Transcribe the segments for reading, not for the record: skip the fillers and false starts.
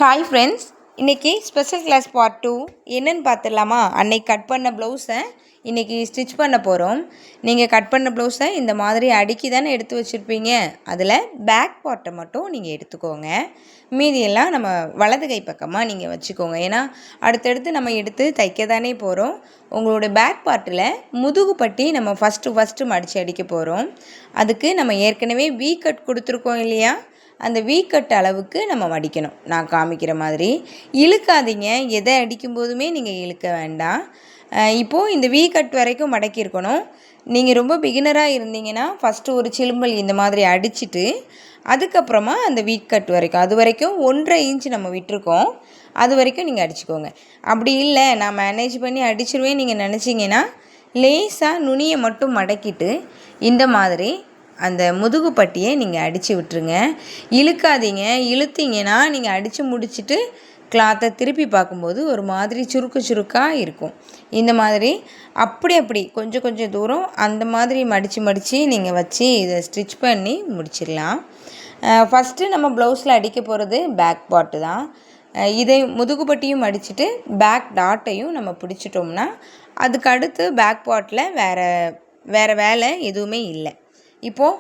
Hi friends, இன்றைக்கி special class part 2 என்னென்னு பார்த்துடலாமா? அன்னைக்கு கட் பண்ண ப்ளவுஸை இன்றைக்கி ஸ்டிச் பண்ண போகிறோம். நீங்கள் கட் பண்ண ப்ளவுஸை இந்த மாதிரி அடுக்கி தானே எடுத்து வச்சுருப்பீங்க. அதில் பேக் பார்ட்டை மட்டும் நீங்கள் எடுத்துக்கோங்க. மீதியெல்லாம் நம்ம வலது கை பக்கமாக நீங்கள் வச்சுக்கோங்க. ஏன்னா அடுத்தடுத்து நம்ம எடுத்து தைக்க தானே போகிறோம். உங்களோட பேக் பார்ட்டில் முதுகு பட்டி நம்ம ஃபஸ்ட்டு மடித்து அடிக்க போகிறோம். அதுக்கு நம்ம ஏற்கனவே வீ கட் கொடுத்துருக்கோம் இல்லையா? அந்த வீ கட் அளவுக்கு நம்ம மடிக்கணும். நான் காமிக்கிற மாதிரி இழுக்காதீங்க. எதை அடிக்கும்போதுமே நீங்கள் இழுக்க வேண்டாம். இப்போது இந்த வீ கட் வரைக்கும் மடக்கியிருக்கணும். நீங்கள் ரொம்ப பிகினராக இருந்தீங்கன்னா ஃபஸ்ட்டு ஒரு சிலும்பல் இந்த மாதிரி அடிச்சுட்டு அதுக்கப்புறமா அந்த வீ கட் வரைக்கும், அது வரைக்கும் 1.5 இன்ச் நம்ம விட்டுருக்கோம், அது வரைக்கும் நீங்கள் அடிச்சுக்கோங்க. அப்படி இல்லை நான் மேனேஜ் பண்ணி அடிச்சிருவேன் நீங்கள் நினச்சிங்கன்னா லேசாக நுனியை மட்டும் மடக்கிட்டு இந்த மாதிரி அந்த முதுகு பட்டியை நீங்கள் அடித்து விட்டுருங்க. இழுக்காதீங்க. இழுத்தீங்கன்னா நீங்கள் அடித்து முடிச்சுட்டு கிளாத்தை திருப்பி பார்க்கும்போது ஒரு மாதிரி சுருக்காக இருக்கும். இந்த மாதிரி அப்படி கொஞ்சம் தூரம் அந்த மாதிரி மடித்து நீங்கள் வச்சு இதை ஸ்டிச் பண்ணி முடிச்சிடலாம். ஃபஸ்ட்டு நம்ம ப்ளவுஸில் அடிக்க போகிறது பேக் பார்ட்டு தான். இதை முதுகு பட்டியும் அடிச்சுட்டு பேக் டாட்டையும் நம்ம பிடிச்சிட்டோம்னா அதுக்கு அடுத்து பேக் பார்ட்டில் வேறு வேலை எதுவுமே இல்லை. இப்போது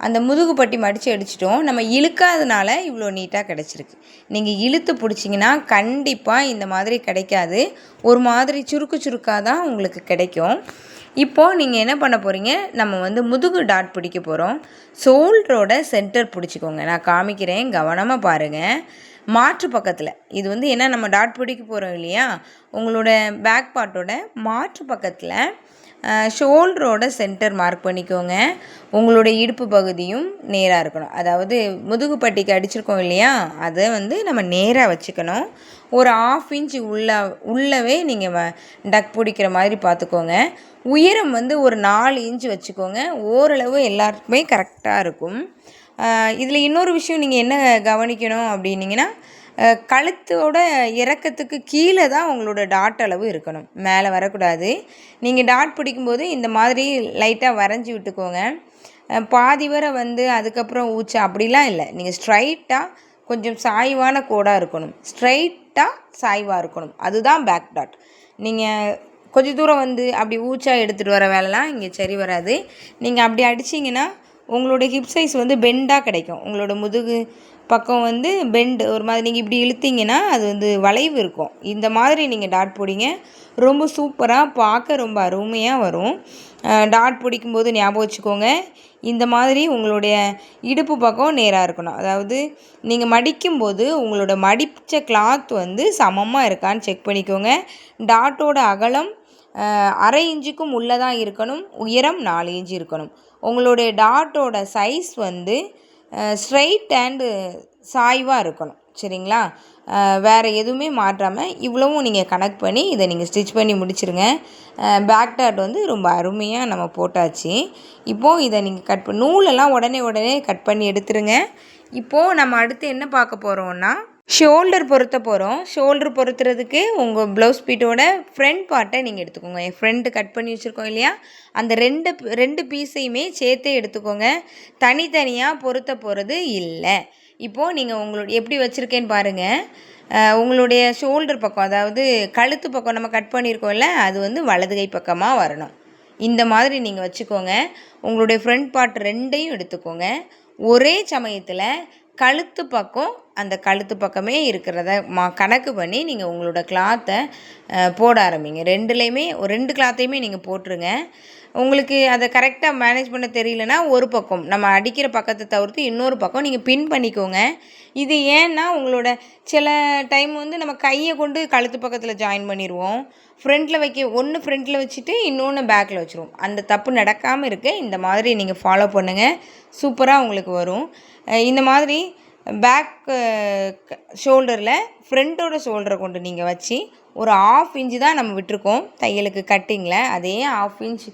அந்த முதுகு பட்டி மடித்து அடிச்சிட்டோம். நம்ம இழுக்காதனால இவ்வளோ நீட்டாக கிடச்சிருக்கு. நீங்கள் இழுத்து பிடிச்சிங்கன்னா கண்டிப்பாக இந்த மாதிரி கிடைக்காது. ஒரு மாதிரி சுருக்காக தான் உங்களுக்கு கிடைக்கும். இப்போது நீங்கள் என்ன பண்ண போகிறீங்க, நம்ம முதுகு டாட் பிடிக்க போகிறோம். ஷோல்டரோட சென்டர் பிடிச்சிக்கோங்க. நான் காமிக்கிறேன், கவனமாக பாருங்கள். மாற்று பக்கத்தில் இது என்ன நம்ம டாட் பிடிக்க போகிறோம் இல்லையா, உங்களோட பேக் பார்ட்டோட மாற்று பக்கத்தில் ஷோல்டரோட சென்டர் மார்க் பண்ணிக்கோங்க. உங்களோட இடுப்பு பகுதியும் நேராக இருக்கணும். அதாவது முதுகு பட்டிக்கு அடிச்சிருக்கோம் இல்லையா, அதை நம்ம நேராக வச்சுக்கணும். ஒரு 1/2 இன்ச் உள்ளவே நீங்கள் டக் பிடிக்கிற மாதிரி பார்த்துக்கோங்க. உயரம் ஒரு 4 இன்ச் வச்சுக்கோங்க. ஓரளவு எல்லாருக்குமே கரெக்டாக இருக்கும். இதில் இன்னொரு விஷயம் நீங்கள் என்ன கவனிக்கணும் அப்படின்னிங்கன்னா, கழுத்தோட இறக்கத்துக்கு கீழே தான் உங்களோட டாட் அளவு இருக்கணும், மேலே வரக்கூடாது. நீங்கள் டாட் பிடிக்கும்போது இந்த மாதிரி லைட்டாக வரைஞ்சி விட்டுக்கோங்க. பாதி வரை அதுக்கப்புறம் ஊச்சா அப்படிலாம் இல்லை. நீங்கள் ஸ்ட்ரைட்டாக கொஞ்சம் சாய்வான கோடாக இருக்கணும். ஸ்ட்ரைட்டாக சாய்வாக இருக்கணும். அதுதான் பேக் டாட். நீங்கள் கொஞ்சம் தூரம் அப்படி ஊச்சா எடுத்துகிட்டு வர வேலைலாம் இங்கே சரி வராது. நீங்கள் அப்படி அடிச்சிங்கன்னா உங்களோட ஹிப் சைஸ் பெண்டாக கிடைக்கும். உங்களோட முதுகு பக்கம் பெண்டு ஒரு மாதிரி நீங்கள் இப்படி இழுத்தீங்கன்னா அது வளைவு இருக்கும். இந்த மாதிரி நீங்கள் டாட் பிடிங்க. ரொம்ப சூப்பராக பார்க்க ரொம்ப அருமையாக வரும். டாட் பிடிக்கும்போது ஞாபகம் வச்சுக்கோங்க, இந்த மாதிரி உங்களுடைய இடுப்பு பக்கம் நேராக இருக்கணும். அதாவது நீங்கள் மடிக்கும்போது உங்களோட மடித்த கிளாத் சமமாக இருக்கான்னு செக் பண்ணிக்கோங்க. டாட்டோட அகலம் 1/2 இன்ச்சுக்கும் உள்ளே தான் இருக்கணும். உயரம் 4 இன்ச்சு இருக்கணும். உங்களுடைய டாட்டோட சைஸ் ஸ்ட்ரைட் அண்டு சாய்வாக இருக்கணும். சரிங்களா? வேறு எதுவுமே மாற்றாமல் இவ்வளவும் நீங்கள் கனெக்ட் பண்ணி இதை நீங்கள் ஸ்டிச் பண்ணி முடிச்சிருங்க. பேக் டாட் ரொம்ப அருமையாக நம்ம போட்டாச்சு. இப்போது இதை நீங்கள் கட் பண்ணி நூலெல்லாம் உடனே கட் பண்ணி எடுத்துருங்க. இப்போது நம்ம அடுத்து என்ன பார்க்க போகிறோன்னா, ஷோல்டர் பொருத்த போகிறோம். ஷோல்டர் பொருத்துறதுக்கு உங்கள் ப்ளவுஸ் பீட்டோட ஃப்ரண்ட் பார்ட்டை நீங்கள் எடுத்துக்கோங்க. ஃப்ரண்ட்டு கட் பண்ணி வச்சுருக்கோம் இல்லையா, அந்த ரெண்டு பீஸையுமே சேர்த்தே எடுத்துக்கோங்க. தனித்தனியாக பொருத்த போகிறது இல்லை. இப்போது நீங்கள் எப்படி வச்சுருக்கேன்னு பாருங்கள். உங்களுடைய ஷோல்டர் பக்கம், அதாவது கழுத்து பக்கம் நம்ம கட் பண்ணியிருக்கோம்ல, அது வலது கை பக்கமாக வரணும். இந்த மாதிரி நீங்கள் வச்சுக்கோங்க. உங்களுடைய ஃப்ரண்ட் பார்ட் 2ஐயும் எடுத்துக்கோங்க. ஒரே சமயத்தில் கழுத்து பக்கம் அந்த கழுத்து பக்கமே இருக்கிறத கணக்கு பண்ணி நீங்கள் உங்களோட கிளாத்தை போட ஆரம்பிங்க. ரெண்டுலேயுமே 2 கிளாத்தையுமே நீங்கள் போட்டுருங்க. உங்களுக்கு அதை கரெக்டாக மேனேஜ் பண்ண தெரியலனா ஒரு பக்கம் நம்ம அடிக்கிற பக்கத்தை தவிர்த்து இன்னொரு பக்கம் நீங்கள் பின் பண்ணிக்கோங்க. இது ஏன்னா உங்களோட சில டைம் நம்ம கையை கொண்டு கழுத்து பக்கத்தில் ஜாயின் பண்ணிடுவோம். ஒன்று ஃப்ரண்ட்டில் வச்சுட்டு இன்னொன்று பேக்கில் வச்சுருவோம். அந்த தப்பு நடக்காமல் இருக்க இந்த மாதிரி நீங்கள் ஃபாலோ பண்ணுங்கள். சூப்பராக உங்களுக்கு வரும். இந்த மாதிரி பேக் ஷோல்டரில் ஃப்ரண்ட்டோட ஷோல்டரை கொண்டு நீங்கள் வச்சு ஒரு 1/2 இன்ச்சு தான் நம்ம விட்டுருக்கோம் தையலுக்கு கட்டிங்கில். அதே 1/2 இன்ச்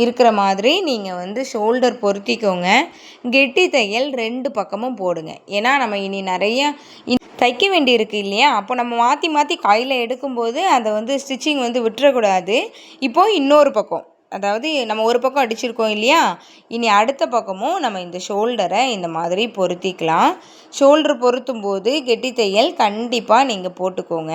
இருக்கிற மாதிரி நீங்கள் ஷோல்டர் பொருத்திக்கோங்க. கெட்டி தையல் 2 பக்கமும் போடுங்க. ஏன்னா நம்ம இனி நிறைய தைக்க வேண்டியிருக்கு இல்லையா, அப்போ நம்ம மாற்றி கையில் எடுக்கும்போது அதை ஸ்டிச்சிங் விட்டுறக்கூடாது. இப்போது இன்னொரு பக்கம் அதாவது நம்ம ஒரு பக்கம் அடிச்சிருக்கோம் இல்லையா, இனி அடுத்த பக்கமும் நம்ம இந்த ஷோல்டரை இந்த மாதிரி பொருத்திக்கலாம். ஷோல்டர் பொருத்தும் போது கெட்டி தையல் கண்டிப்பாக நீங்கள் போட்டுக்கோங்க.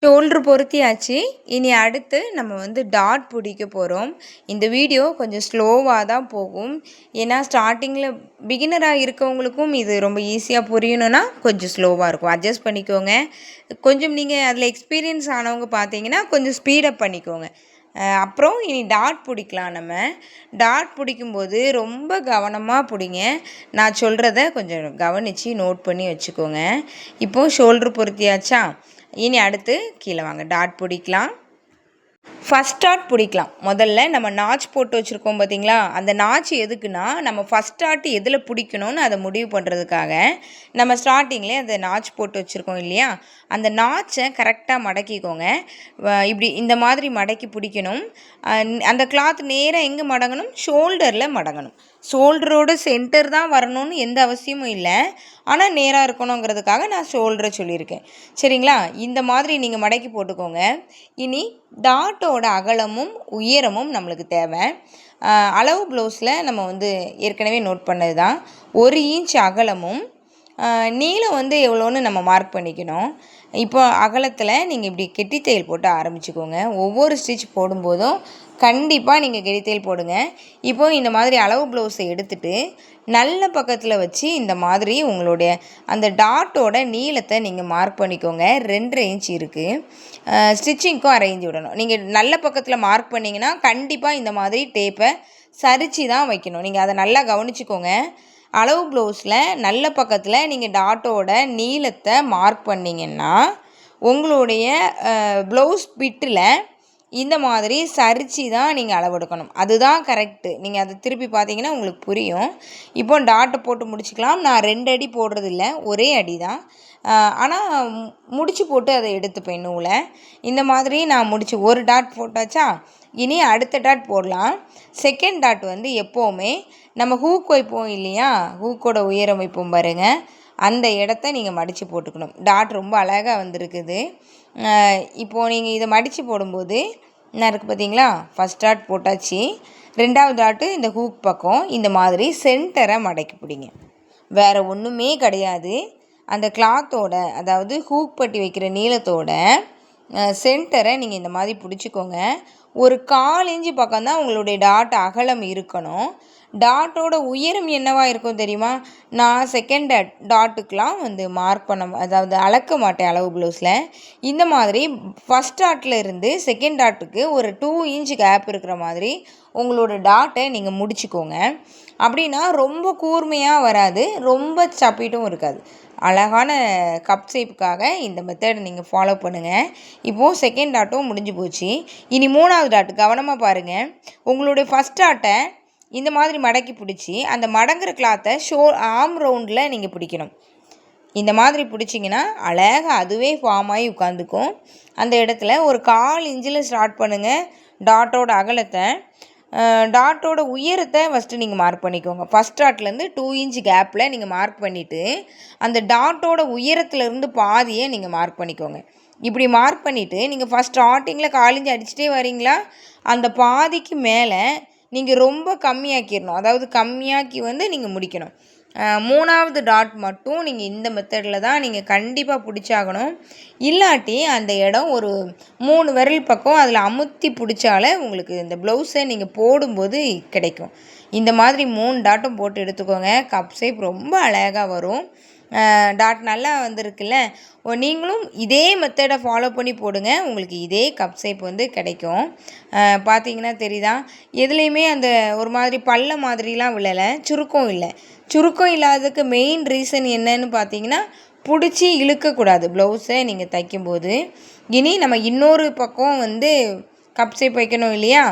ஷோல்ட்ரு பொருத்தியாச்சு. இனி அடுத்து நம்ம வந்து டாட் பிடிக்க போகிறோம். இந்த வீடியோ கொஞ்சம் ஸ்லோவாக தான் போகும். ஏன்னா ஸ்டார்டிங்கில் பிகினராக இருக்கவங்களுக்கும் இது ரொம்ப ஈஸியாக புரியணும்னா கொஞ்சம் ஸ்லோவாக இருக்கும். அட்ஜஸ்ட் பண்ணிக்கோங்க. கொஞ்சம் நீங்கள் அதில் எக்ஸ்பீரியன்ஸ் ஆனவங்க பார்த்தீங்கன்னா கொஞ்சம் ஸ்பீடப் பண்ணிக்கோங்க. அப்புறம் இனி டாட் பிடிக்கலாம். நம்ம டாட் பிடிக்கும்போது ரொம்ப கவனமாக பிடிங்க. நான் சொல்கிறத கொஞ்சம் கவனித்து நோட் பண்ணி வச்சுக்கோங்க. இப்போது ஷோல்ட்ரு பொருத்தியாச்சா, இனி அடுத்து கீழே வாங்க டாட் பிடிக்கலாம். ஃபஸ்ட் டாட் பிடிக்கலாம். முதல்ல நம்ம நாச் போட்டு வச்சுருக்கோம் பார்த்தீங்களா, அந்த நாச் எதுக்குன்னா நம்ம ஃபஸ்ட் டாட் எதில் பிடிக்கணும்னு அதை முடிவு பண்ணுறதுக்காக நம்ம ஸ்டார்டிங்லேயே அந்த நாச் போட்டு வச்சுருக்கோம் இல்லையா, அந்த நாச்சை கரெக்டாக மடக்கிக்கோங்க. இப்படி இந்த மாதிரி மடக்கி பிடிக்கணும். அந்த கிளாத் நேராக எங்கே மடங்கணும், ஷோல்டரில் மடங்கணும். ஷோல்டரோட சென்டர் தான் வரணும்னு எந்த அவசியமும் இல்லை, ஆனால் நேராக இருக்கணுங்கிறதுக்காக நான் ஷோல்டரை சொல்லியிருக்கேன். சரிங்களா, இந்த மாதிரி நீங்கள் மடக்கி போட்டுக்கோங்க. இனி டாட்டோட அகலமும் உயரமும் நம்மளுக்கு தேவை. அளவு ப்ளவுஸில் நம்ம வந்து ஏற்கனவே நோட் பண்ணது தான். 1 இன்ச் அகலமும் நீளம் வந்து எவ்வளோன்னு நம்ம மார்க் பண்ணிக்கணும். இப்போ அகலத்தில் நீங்கள் இப்படி கெட்டி தையல் போட்டு ஆரம்பிச்சுக்கோங்க. ஒவ்வொரு ஸ்டிச் போடும்போதும் கண்டிப்பாக நீங்கள் கெட்டி தையல் போடுங்க. இப்போ இந்த மாதிரி அளவு ப்ளவுஸை எடுத்துகிட்டு நல்ல பக்கத்தில் வச்சு இந்த மாதிரி உங்களுடைய அந்த டாட்டோட நீளத்தை நீங்கள் மார்க் பண்ணிக்கோங்க. 2.5 இன்ச் இருக்குது. ஸ்டிச்சிங்க்கும் அரைஞ்சி விடணும். நீங்கள் நல்ல பக்கத்தில் மார்க் பண்ணிங்கன்னா கண்டிப்பாக இந்த மாதிரி டேப்பை சரித்து தான் வைக்கணும். நீங்கள் அதை நல்லா கவனிச்சுக்கோங்க. அளவு ப்ளவுஸில் நல்ல பக்கத்தில் நீங்கள் டாட்டோட நீளத்தை மார்க் பண்ணிங்கன்னா உங்களுடைய ப்ளவுஸ் பிட்டில் இந்த மாதிரி சரித்து தான் நீங்கள் அளவெடுக்கணும். அதுதான் கரெக்டு. நீங்கள் அதை திருப்பி பார்த்தீங்கன்னா உங்களுக்கு புரியும். இப்போ டாட்டை போட்டு முடிச்சுக்கலாம். நான் 2 அடி போடுறதில்ல, ஒரே அடி தான். ஆனால் முடிச்சு போட்டு அதை எடுத்துப்பேன் நூலை. இந்த மாதிரி நான் முடிச்சு ஒரு டாட் போட்டாச்சா, இனி அடுத்த டாட் போடலாம். செகண்ட் டாட் வந்து எப்போவுமே நம்ம ஹூக் வைப்போம் இல்லையா, ஹூக்கோட உயரம் வைப்போம் பாருங்கள், அந்த இடத்த நீங்கள் மடித்து போட்டுக்கணும். டாட் ரொம்ப அழகாக வந்திருக்குது. இப்போது நீங்கள் இதை மடித்து போடும்போது என்ன இருக்குது பார்த்தீங்களா, ஃபஸ்ட் டாட் போட்டாச்சு. 2வது டாட்டு இந்த ஹூக் பக்கம் இந்த மாதிரி சென்டரை மடக்கி பிடிங்க. வேறு ஒன்றுமே கிடையாது. அந்த கிளாத்தோட அதாவது ஹூக் பட்டி வைக்கிற நீளத்தோட சென்டரை நீங்கள் இந்த மாதிரி பிடிச்சிக்கோங்க. ஒரு 1/4 இன்ச்சு பக்கம்தான் உங்களுடைய டாட் அகலம் இருக்கணும். டாட்டோட உயரம் என்னவாக இருக்கும் தெரியுமா, நான் செகண்ட் டாட்டுக்கெலாம் வந்து மார்க் பண்ண அதாவது அளக்க மாட்டேன் அளவு ப்ளவுஸில். இந்த மாதிரி ஃபஸ்ட் டாட்டில் இருந்து செகண்ட் டாட்டுக்கு ஒரு 2 இன்ச் கேப் இருக்கிற மாதிரி உங்களோட டாட்டை நீங்கள் முடிச்சுக்கோங்க. அப்படின்னா ரொம்ப கூர்மையாக வராது, ரொம்ப சப்பிட்டும் இருக்காது. அழகான கப் ஷேப்புக்காக இந்த மெத்தடை நீங்கள் ஃபாலோ பண்ணுங்கள். இப்போது செகண்ட் டாட்டும் முடிஞ்சு போச்சு. இனி 3வது டாட் கவனமாக பாருங்கள். உங்களுடைய ஃபஸ்ட் டாட்டை இந்த மாதிரி மடக்கி பிடிச்சி அந்த மடங்குற கிளாத்தை ஆர்ம் ரவுண்டில் நீங்கள் பிடிக்கணும். இந்த மாதிரி பிடிச்சிங்கன்னா அழகாக அதுவே ஃபார்ம் ஆகி உட்காந்துக்கும். அந்த இடத்துல ஒரு 1/4 இன்ச்சில் ஸ்டார்ட் பண்ணுங்கள். டாட்டோட அகலத்தை, டாட்டோட உயரத்தை ஃபஸ்ட்டு நீங்கள் மார்க் பண்ணிக்கோங்க. ஃபஸ்ட் டாட்லேருந்து 2 இன்ச் கேப்பில் நீங்கள் மார்க் பண்ணிவிட்டு அந்த டாட்டோட உயரத்துலேருந்து பாதியை நீங்கள் மார்க் பண்ணிக்கோங்க. இப்படி மார்க் பண்ணிவிட்டு நீங்கள் ஃபஸ்ட் ஸ்டார்டிங்கில் 1/4 இன்ச் அடிச்சுட்டே வரீங்களா, அந்த பாதிக்கு மேலே நீங்கள் ரொம்ப கம்மியாக்கிடணும். அதாவது கம்மியாக்கி வந்து நீங்கள் முடிக்கணும். 3வது டாட் மட்டும் நீங்கள் இந்த மெத்தடில் தான் நீங்கள் கண்டிப்பாக பிடிச்சாகணும். இல்லாட்டி அந்த இடம் ஒரு 3 விரல் பக்கம் அதில் அமுத்தி பிடிச்சாலே உங்களுக்கு இந்த ப்ளவுஸை நீங்கள் போடும்போது கிடைக்கும். இந்த மாதிரி 3 டாட்டும் போட்டு எடுத்துக்கோங்க. கப் ஷேப் ரொம்ப அழகாக வரும். டாட் நல்லா வந்திருக்குல்ல, நீங்களும் இதே மெத்தடை ஃபாலோ பண்ணி போடுங்க. உங்களுக்கு இதே கப் ஷேப் வந்து கிடைக்கும். பார்த்தீங்கன்னா தெரியுதா, எதுலேயுமே அந்த ஒரு மாதிரி பல்ல மாதிரிலாம் விழலை, சுருக்கம் இல்லை. சுருக்கம் இல்லாததுக்கு மெயின் ரீசன் என்னன்னு பார்த்தீங்கன்னா, பிடிச்சி இழுக்கக்கூடாது ப்ளவுஸை நீங்கள் தைக்கும்போது. இனி நம்ம இன்னொரு பக்கம் வந்து கப் ஷேப் வைக்கணும் இல்லையா,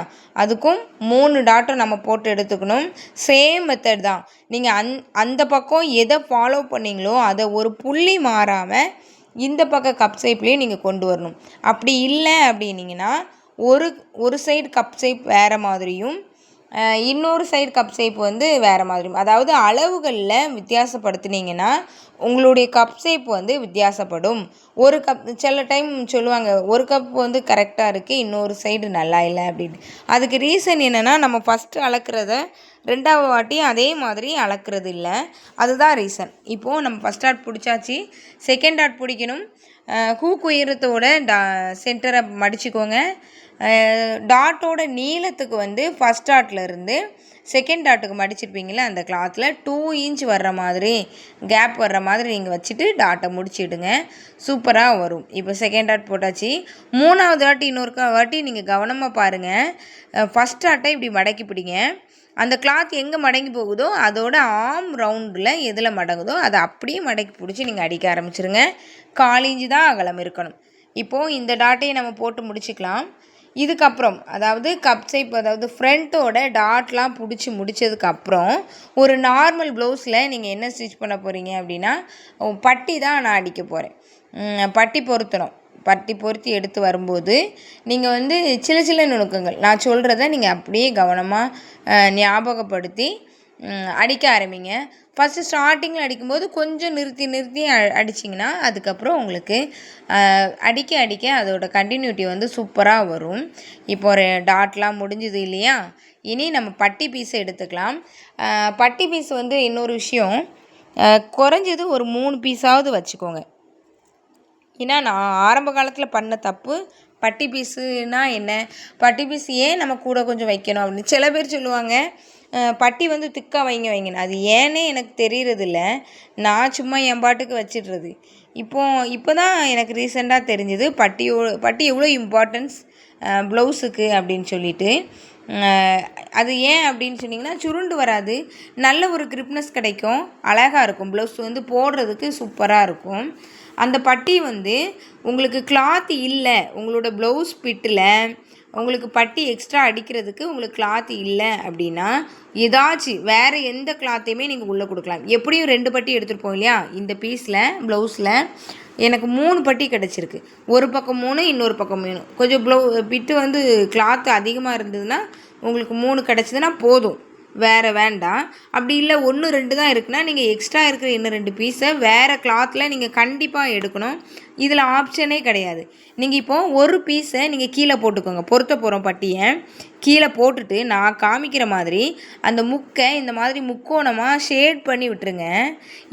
அதுக்கும் 3 டாட்டும் நம்ம போட்டு எடுத்துக்கணும். சேம் மெத்தட் தான். நீங்கள் அந்த பக்கம் எதை ஃபாலோ பண்ணிங்களோ அதை ஒரு புள்ளி மாறாமல் இந்த பக்கம் கப் ஷேப்லேயும் நீங்கள் கொண்டு வரணும். அப்படி இல்லை அப்படின்னீங்கன்னா ஒரு சைடு கப் ஷேப் வேறு மாதிரியும் இன்னொரு சைடு கப் ஷேப் வந்து வேறு மாதிரி. அதாவது அளவுகளில் வித்தியாசப்படுத்துனீங்கன்னா உங்களுடைய கப் ஷேப் வந்து வித்தியாசப்படும். ஒரு கப் சில டைம் சொல்லுவாங்க, ஒரு கப் வந்து கரெக்டாக இருக்குது, இன்னொரு சைடு நல்லா இல்லை அப்படின்னு. அதுக்கு ரீசன் என்னென்னா, நம்ம ஃபஸ்ட்டு அளக்கிறத 2வது வாட்டியும் அதே மாதிரி அளக்கிறது இல்லை. அதுதான் ரீசன். இப்போது நம்ம ஃபஸ்ட் டாட் பிடிச்சாச்சு, செகண்ட் டாட் பிடிக்கணும். ஹூக் உயரத்தோட சென்டரை மடிச்சுக்கோங்க. டாட்டோட நீளத்துக்கு வந்து ஃபஸ்ட் டாட்லேருந்து செகண்ட் டாட்டுக்கு மடிச்சிருப்பீங்களே அந்த கிளாத்தில் 2 இன்ச் வர்ற மாதிரி கேப் வர்ற மாதிரி நீங்கள் வச்சுட்டு டாட்டை முடிச்சிடுங்க. சூப்பராக வரும். இப்போ செகண்ட் டாட் போட்டாச்சு. 3வது டாட் இன்னொரு வாட்டி நீங்கள் கவனமாக பாருங்கள். ஃபஸ்ட் டாட்டை இப்படி மடக்கி பிடிங்க. அந்த கிளாத் எங்கே மடங்கி போகுதோ அதோட ஆர்ம் ரவுண்டில் எதில் மடங்குதோ அதை அப்படியே மடக்கி பிடிச்சி நீங்கள் அடிக்க ஆரம்பிச்சிருங்க. 1/4 இன்ச்சு தான் அகலம் இருக்கணும். இப்போது இந்த டாட்டையை நம்ம போட்டு முடிச்சுக்கலாம். இதுக்கப்புறம் அதாவது கப் ஷேப், அதாவது ஃப்ரண்ட்டோட டாட்லாம் பிடிச்சி முடித்ததுக்கப்புறம் ஒரு நார்மல் ப்ளவுஸில் நீங்கள் என்ன ஸ்டிச் பண்ண போகிறீங்க அப்படின்னா, பட்டி தான் நான் அடிக்க போகிறேன். பட்டி பொருத்தணும். பட்டி பொருத்தி எடுத்து வரும்போது நீங்கள் வந்து சில சில நுணுக்கங்கள் நான் சொல்கிறத நீங்கள் அப்படியே கவனமாக ஞாபகப்படுத்தி அடிக்க ஆரம்பிங்க. ஃபஸ்ட்டு ஸ்டார்டிங்கில் அடிக்கும்போது கொஞ்சம் நிறுத்தி அடிச்சிங்கன்னா அதுக்கப்புறம் உங்களுக்கு அடிக்க அடிக்க அதோட கண்டினியூட்டி வந்து சூப்பராக வரும். இப்போ ஒரு டாட்லாம் முடிஞ்சுது இல்லையா, இனி நம்ம பட்டி பீஸை எடுத்துக்கலாம். பட்டி பீஸ் வந்து இன்னொரு விஷயம், குறைஞ்சது ஒரு 3 பீஸாவது வச்சுக்கோங்க. ஏன்னா நான் ஆரம்ப காலத்தில் பண்ண தப்பு. பட்டி பீஸுனா என்ன, பட்டி பீஸ் ஏன் நம்ம கூட கொஞ்சம் வைக்கணும் அப்படின்னு சில பேர் சொல்லுவாங்க. பட்டி வந்து திக்காக வைங்கன்னு. அது ஏன்னே எனக்கு தெரியறதில்ல. நான் சும்மா என் பாட்டுக்கு வச்சிடுறது. இப்போ தான் எனக்கு ரீசெண்டாக தெரிஞ்சுது பட்டி எவ்வளோ இம்பார்ட்டன்ஸ் ப்ளவுஸுக்கு அப்படின்னு சொல்லிட்டு. அது ஏன் அப்படின்னு சொன்னிங்கன்னா, சுருண்டு வராது, நல்ல ஒரு கிரிப்னஸ் கிடைக்கும், அழகாக இருக்கும், ப்ளவுஸ் வந்து போடுறதுக்கு சூப்பராக இருக்கும். அந்த பட்டி வந்து உங்களுக்கு கிளாத் இல்லை, உங்களோட ப்ளவுஸ் பிட்டில் உங்களுக்கு பட்டி எக்ஸ்ட்ரா அடிக்கிறதுக்கு உங்களுக்கு கிளாத் இல்லை அப்படின்னா ஏதாச்சும் வேறு எந்த கிளாத்தையுமே நீங்கள் உள்ளே கொடுக்கலாம். எப்படியும் 2 பட்டி எடுத்துருப்போம் இல்லையா, இந்த பீஸில் ப்ளவுஸில் எனக்கு 3 பட்டி கிடச்சிருக்கு. ஒரு பக்கம் 3, இன்னொரு பக்கம் 3. கொஞ்சம் பிட்டு வந்து கிளாத்து அதிகமாக இருந்ததுன்னா உங்களுக்கு 3 கிடச்சிதுன்னா போதும், வேறு வேண்டாம். அப்படி இல்லை 1, 2 தான் இருக்குன்னா நீங்கள் எக்ஸ்ட்ரா இருக்கிற இன்னும் 2 பீஸை வேறு கிளாத்தில் நீங்கள் கண்டிப்பாக எடுக்கணும். இதில் ஆப்ஷனே கிடையாது. நீங்கள் இப்போது ஒரு பீஸை நீங்கள் கீழே போட்டுக்கோங்க. பொருத்த போகிறோம் பட்டியை கீழே போட்டுட்டு நான் காமிக்கிற மாதிரி அந்த முக்கை இந்த மாதிரி முக்கோணமாக ஷேட் பண்ணி விட்டுருங்க.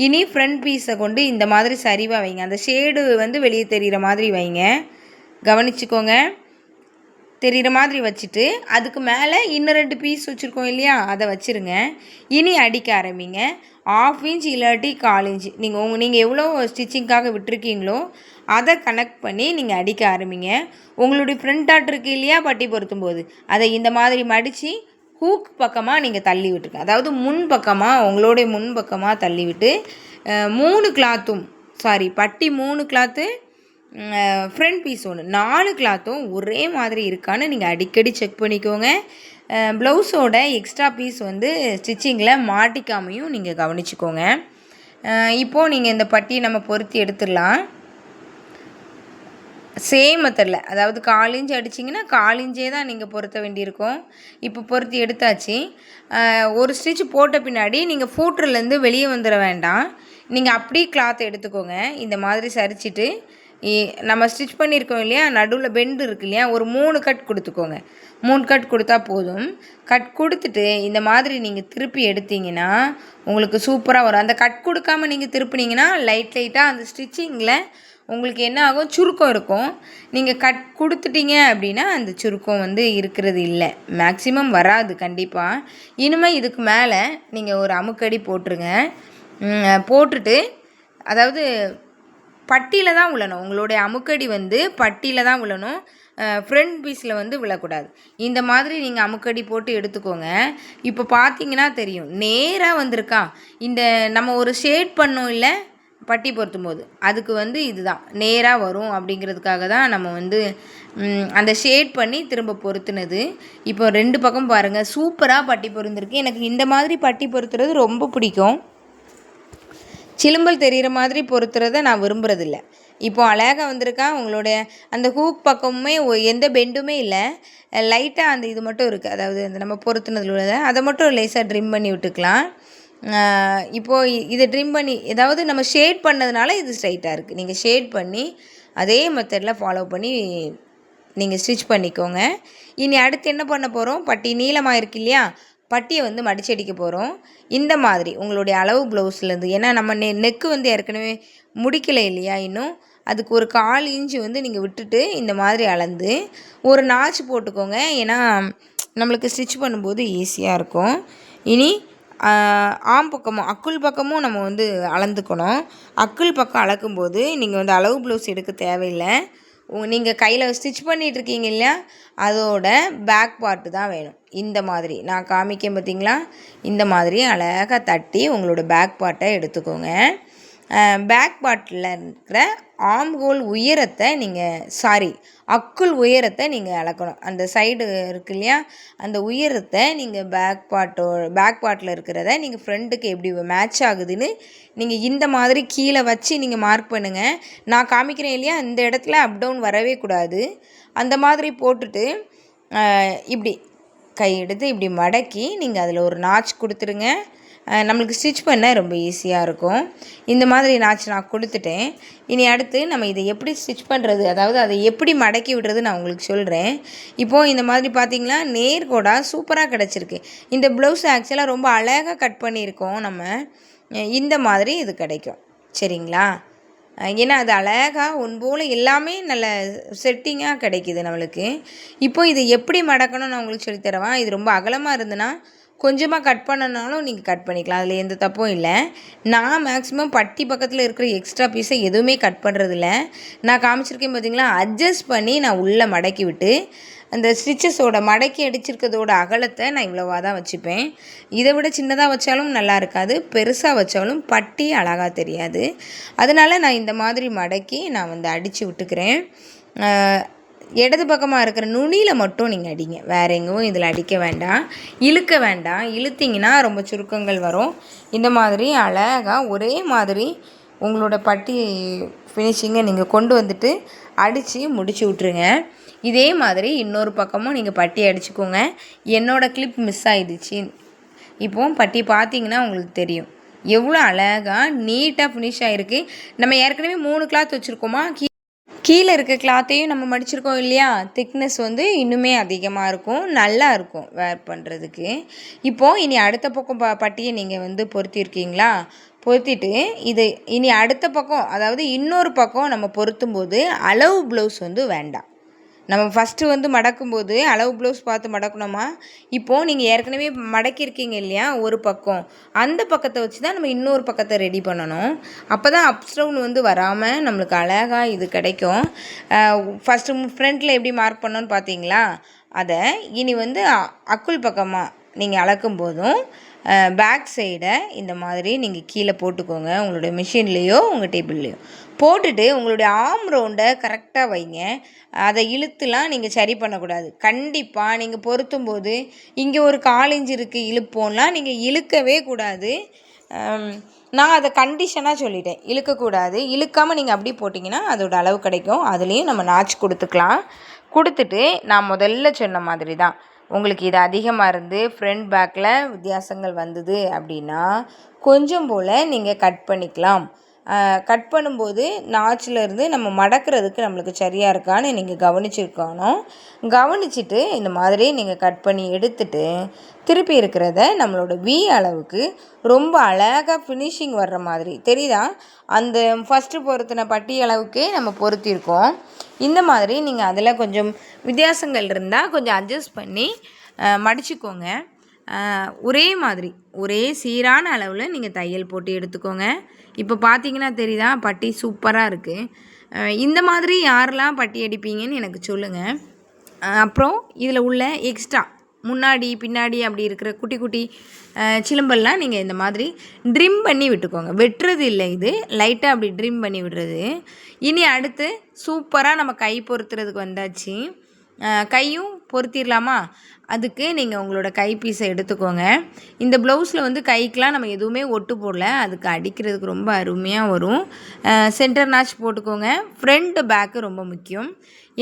இனி ஃப்ரண்ட் பீஸை கொண்டு இந்த மாதிரி சரிவாக வைங்க. அந்த ஷேடு வந்து வெளியே தெரிகிற மாதிரி வைங்க. கவனிச்சுக்கோங்க. தெரிகிற மாதிரி வச்சுட்டு அதுக்கு மேலே இன்னும் 2 பீஸ் வச்சுருக்கோம் இல்லையா, அதை வச்சுருங்க. இனி அடிக்க ஆரம்பிங்க. 1/2 இன்ச் இல்லாட்டி 1/4 இன்ச் நீங்கள் எவ்வளோ ஸ்டிச்சிங்காக விட்டுருக்கீங்களோ அதை கனெக்ட் பண்ணி நீங்கள் அடிக்க ஆரம்பிங்க. உங்களுடைய ஃப்ரண்ட் டாட் இருக்குது இல்லையா, பட்டி பொருத்தும் போது அதை இந்த மாதிரி மடித்து ஹூக் பக்கமாக நீங்கள் தள்ளி விட்டுருங்க. அதாவது உங்களுடைய முன் பக்கமாக தள்ளி விட்டு 3 கிளாத்தும் பட்டி 3 கிளாத்து, ஃப்ரண்ட் பீஸ் 1, 4 கிளாத்தும் ஒரே மாதிரி இருக்கான்னு நீங்கள் அடிக்கடி செக் பண்ணிக்கோங்க. ப்ளவுஸோட எக்ஸ்ட்ரா பீஸ் வந்து ஸ்டிச்சிங்கில் மாட்டிக்காமையும் நீங்கள் கவனிச்சுக்கோங்க. இப்போது நீங்கள் இந்த பட்டியை நம்ம பொருத்தி எடுத்துடலாம். சேம் மெத்தடில், அதாவது 1/4 இன்ச் அடிச்சிங்கன்னா 1/4 இன்ச்சே தான் நீங்கள் பொருத்த வேண்டியிருக்கும். இப்போ பொருத்தி எடுத்தாச்சு. ஒரு ஸ்டிச் போட்ட பின்னாடி நீங்கள் ஃபூட்ருலேருந்து வெளியே வந்துட வேண்டாம். நீங்கள் அப்படியே கிளாத்தை எடுத்துக்கோங்க. இந்த மாதிரி சரிச்சிட்டு நம்ம ஸ்டிச் பண்ணியிருக்கோம் இல்லையா, நடுவில் பெண்டு இருக்கு இல்லையா, ஒரு 3 கட் கொடுத்துக்கோங்க. 3 கட் கொடுத்தா போதும். கட் கொடுத்துட்டு இந்த மாதிரி நீங்கள் திருப்பி எடுத்தீங்கன்னா உங்களுக்கு சூப்பராக வரும். அந்த கட் கொடுக்காமல் நீங்கள் திருப்பினீங்கன்னா லைட்டாக அந்த ஸ்டிச்சிங்கில் உங்களுக்கு என்ன ஆகும், சுருக்கம் இருக்கும். நீங்கள் கட் கொடுத்துட்டீங்க அப்படின்னா அந்த சுருக்கம் வந்து இருக்கிறது இல்லை, மேக்ஸிமம் வராது கண்டிப்பாக. இனிமேல் இதுக்கு மேலே நீங்கள் ஒரு அமுக்கடி போட்டுருங்க. போட்டுட்டு அதாவது பட்டியில் தான் விழணும். உங்களுடைய அமுக்கடி வந்து பட்டியில் தான் விழணும், ஃப்ரண்ட் பீஸில் வந்து விழக்கூடாது. இந்த மாதிரி நீங்கள் அமுக்கடி போட்டு எடுத்துக்கோங்க. இப்போ பார்த்தீங்கன்னா தெரியும், நேராக வந்திருக்கா. இந்த நம்ம ஒரு ஷேட் பண்ணோம் இல்லை பட்டி பொருத்தும் போது, அதுக்கு வந்து இதுதான் நேராக வரும் அப்படிங்கிறதுக்காக தான் நம்ம வந்து அந்த ஷேட் பண்ணி திரும்ப பொருத்துனது. இப்போ 2 பக்கம் பாருங்கள், சூப்பராக பட்டி பொருந்திருக்கு. எனக்கு இந்த மாதிரி பட்டி பொருத்துறது ரொம்ப பிடிக்கும். சிலும்பல் தெரிகிற மாதிரி பொருத்துறதை நான் விரும்புகிறதில்ல. இப்போ அழகா வந்திருக்கா. உங்களுடைய அந்த ஹூக் பக்கமுமே எந்த பெண்டுமே இல்லை, லைட்டாக அந்த இது மட்டும் இருக்குது. அதாவது அந்த நம்ம பொருத்துனதில் உள்ளதை அதை மட்டும் லேசாக ட்ரிம் பண்ணி விட்டுக்கலாம். இப்போது இதை ட்ரிம் பண்ணி ஏதாவது நம்ம ஷேட் பண்ணதுனால இது ஸ்ட்ரைட்டாக இருக்குது. நீங்கள் ஷேட் பண்ணி அதே மெத்தடில் ஃபாலோ பண்ணி நீங்கள் ஸ்டிச் பண்ணிக்கோங்க. இனி அடுத்து என்ன பண்ண போகிறோம், பட்டி நீளமாக இருக்கு இல்லையா, பட்டியை வந்து மடிச்சடிக்க போகிறோம். இந்த மாதிரி உங்களுடைய அளவு ப்ளவுஸ்லேருந்து, ஏன்னா நம்ம நெக்கு வந்து ஏற்கனவே முடிக்கலை இல்லையா இன்னும், அதுக்கு ஒரு 1/4 இன்ச்சு வந்து நீங்கள் விட்டுட்டு இந்த மாதிரி அளந்து ஒரு நாச்சு போட்டுக்கோங்க. ஏன்னா நம்மளுக்கு ஸ்டிச் பண்ணும்போது ஈஸியாக இருக்கும். இனி ஆம் பக்கமும் அக்குள் பக்கமும் நம்ம வந்து அளந்துக்கணும். அக்குள் பக்கம் அளக்கும்போது நீங்கள் வந்து அளவு ப்ளவுஸ் எடுக்க தேவையில்லை. நீங்கள் கையில் ஸ்டிச் பண்ணிகிட்ருக்கீங்க இல்லையா, அதோட பேக் பார்ட்டு தான் வேணும். இந்த மாதிரி நான் காமிக்கேன் பார்த்தீங்களா, இந்த மாதிரி அழகாக தட்டி உங்களோட பேக் பார்ட்டை எடுத்துக்கோங்க. பேக் பார்ட்டில் இருக்கிற ஆம் ஹோல் உயரத்தை நீங்கள் அக்குள் உயரத்தை நீங்கள் அளக்கணும். அந்த சைடு இருக்கு இல்லையா, அந்த உயரத்தை நீங்கள் பேக் பார்ட்டில் இருக்கிறத நீங்கள் ஃப்ரண்ட்டுக்கு எப்படி மேட்ச் ஆகுதுன்னு நீங்கள் இந்த மாதிரி கீழே வச்சு நீங்கள் மார்க் பண்ணுங்கள். நான் காமிக்கிறேன் இல்லையா, இந்த இடத்துல அப் டவுன் வரவே கூடாது. அந்த மாதிரி போட்டுட்டு இப்படி கை எடுத்து இப்படி மடக்கி நீங்கள் அதில் ஒரு நாச் கொடுத்துருங்க. நம்மளுக்கு ஸ்டிச் பண்ண ரொம்ப ஈஸியாக இருக்கும். இந்த மாதிரி நான் கொடுத்துட்டேன். இனி அடுத்து நம்ம இதை எப்படி ஸ்டிச் பண்ணுறது, அதாவது அதை எப்படி மடக்கி விடுறது நான் உங்களுக்கு சொல்கிறேன். இப்போது இந்த மாதிரி பார்த்திங்களா, நேர்கோடாக சூப்பராக கிடச்சிருக்கு. இந்த ப்ளவுஸ் ஆக்சுவலாக ரொம்ப அழகாக கட் பண்ணியிருக்கோம் நம்ம. இந்த மாதிரி இது கிடைக்கும், சரிங்களா? ஏன்னா அது அழகாக போல் எல்லாமே நல்ல செட்டிங்காக கிடைக்கிது நம்மளுக்கு. இப்போ இதை எப்படி மடக்கணும் நான் உங்களுக்கு சொல்லித்தரவா. இது ரொம்ப அகலமாக இருந்ததுன்னா கொஞ்சமாக கட் பண்ணனாலும் நீங்கள் கட் பண்ணிக்கலாம், அதில் எந்த தப்பும் இல்லை. நான் மேக்ஸிமம் பட்டி பக்கத்தில் இருக்கிற எக்ஸ்ட்ரா பீஸை எதுவுமே கட் பண்ணுறதில்ல. நான் காமிச்சிருக்கேன் பார்த்தீங்களா, அட்ஜஸ்ட் பண்ணி நான் உள்ளே மடக்கி விட்டு அந்த ஸ்டிச்சஸோட மடக்கி அடிச்சிருக்கிறதோட அகலத்தை நான் இவ்வளோவா தான் வச்சுப்பேன். இதை விட சின்னதாக வச்சாலும் நல்லா இருக்காது, பெருசாக வச்சாலும் பட்டி அழகாக தெரியாது. அதனால் நான் இந்த மாதிரி மடக்கி நான் வந்து அடித்து விட்டுக்கிறேன். இடது பக்கமாக இருக்கிற நுனியில் மட்டும் நீங்கள் அடிங்க, வேறு எங்கேயும் இதில் அடிக்க வேண்டாம், இழுக்க வேண்டாம். இழுத்திங்கன்னா ரொம்ப சுருக்கங்கள் வரும். இந்த மாதிரி அழகாக ஒரே மாதிரி உங்களோட பட்டி ஃபினிஷிங்கை நீங்கள் கொண்டு வந்துட்டு அடித்து முடிச்சு விட்ருங்க. இதே மாதிரி இன்னொரு பக்கமும் நீங்கள் பட்டி அடிச்சுக்கோங்க. என்னோடய கிளிப் மிஸ் ஆகிடுச்சு. இப்போது பட்டி பார்த்திங்கன்னா உங்களுக்கு தெரியும் எவ்வளோ அழகாக நீட்டாக ஃபினிஷ் ஆகிருக்கு. நம்ம ஏற்கனவே 3 கிளாத் வச்சுருக்கோமா, கீழே இருக்க கிளாத்தையும் நம்ம மடிச்சிருக்கோம் இல்லையா, திக்னஸ் வந்து இன்னுமே அதிகமாக இருக்கும், நல்லா இருக்கும் வேர் பண்ணுறதுக்கு. இப்போது இனி அடுத்த பக்கம் பட்டியை நீங்கள் வந்து பொருத்தியிருக்கீங்களா, பொருத்திட்டு இது இனி அடுத்த பக்கம், அதாவது இன்னொரு பக்கம் நம்ம பொருத்தும் போது அளவு ப்ளவுஸ் வந்து வேண்டாம். நம்ம ஃபஸ்ட்டு வந்து மடக்கும்போது அளவு ப்ளவுஸ் பார்த்து மடக்கணுமா. இப்போது நீங்கள் ஏற்கனவே மடக்கியிருக்கீங்க இல்லையா ஒரு பக்கம், அந்த பக்கத்தை வச்சு தான் நம்ம இன்னொரு பக்கத்தை ரெடி பண்ணணும். அப்போ தான் அப்ஸ் டவுன் வந்து வராமல் நம்மளுக்கு அழகாக இது கிடைக்கும். ஃபஸ்ட்டு ஃப்ரண்ட்டில் எப்படி மார்க் பண்ணோன்னு பார்த்தீங்களா, அதை இனி வந்து அக்குள் பக்கமாக நீங்கள் அளக்கும் போதும் பேக் சைடை இந்த மாதிரி நீங்கள் கீழே போட்டுக்கோங்க. உங்களுடைய மிஷின்லேயோ உங்கள் டேபிள்லேயோ போட்டுட்டு உங்களுடைய ஆம் ரவுண்டை கரெக்டாக வைங்க. அதை இழுத்துலாம் நீங்கள் சரி பண்ணக்கூடாது. கண்டிப்பாக நீங்கள் பொருத்தும் போது இங்கே ஒரு 1/4 இன்ச் இருக்குது இழுப்போம்லாம் நீங்கள் இழுக்கவே கூடாது. நான் அதை கண்டிஷனாக சொல்லிட்டேன், இழுக்கக்கூடாது. இழுக்காமல் நீங்கள் அப்படி போட்டிங்கன்னா அதோட அளவு கிடைக்கும். அதுலேயும் நம்ம நாச் கொடுத்துக்கலாம். கொடுத்துட்டு நான் முதல்ல சொன்ன மாதிரி தான், உங்களுக்கு இது அதிகமாக இருந்து ஃப்ரண்ட் பேக்கில் வித்தியாசங்கள் வந்தது அப்படின்னா கொஞ்சம் போல் நீங்கள் கட் பண்ணிக்கலாம். கட் பண்ணும்போது நாச்சிலேருந்து நம்ம மடக்கிறதுக்கு நம்மளுக்கு சரியாக இருக்கான்னு நீங்கள் கவனிச்சிருக்கணும். கவனிச்சுட்டு இந்த மாதிரி நீங்கள் கட் பண்ணி எடுத்துட்டு திருப்பி இருக்கிறத நம்மளோட வி அளவுக்கு ரொம்ப அழகாக ஃபினிஷிங் வர்ற மாதிரி தெரியுதா, அந்த ஃபஸ்ட்டு பொருத்தின பட்டி அளவுக்கே நம்ம பொருத்தியிருக்கோம். இந்த மாதிரி நீங்கள் அதில் கொஞ்சம் வித்தியாசங்கள் இருந்தால் கொஞ்சம் அட்ஜஸ்ட் பண்ணி மடிச்சுக்கோங்க. ஒரே மாதிரி ஒரே சீரான அளவில் நீங்கள் தையல் போட்டு எடுத்துக்கோங்க. இப்போ பார்த்தீங்கன்னா தெரியுதா, பட்டி சூப்பராக இருக்குது. இந்த மாதிரி யாரெல்லாம் பட்டி அடிப்பீங்கன்னு எனக்கு சொல்லுங்கள். அப்புறம் இதில் உள்ள எக்ஸ்ட்ரா முன்னாடி பின்னாடி அப்படி இருக்கிற குட்டி குட்டி சிலம்பெல்லாம் நீங்கள் இந்த மாதிரி ட்ரிம் பண்ணி விட்டுக்கோங்க. வெட்டுறது இல்லை, இது லைட்டாக அப்படி ட்ரிம் பண்ணி விடுறது. இனி அடுத்து சூப்பராக நம்ம கை பொருத்துறதுக்கு வந்தாச்சு. கையும் பொருத்திடலாமா. அதுக்கு நீங்கள் உங்களோட கை பீஸை எடுத்துக்கோங்க. இந்த ப்ளவுஸில் வந்து கைக்கெலாம் நம்ம எதுவுமே ஒட்டு போடல, அதுக்கு அடிக்கிறதுக்கு ரொம்ப அருமையாக வரும். சென்டர் நாச் போட்டுக்கோங்க. ஃப்ரண்ட்டு பேக்கு ரொம்ப முக்கியம்.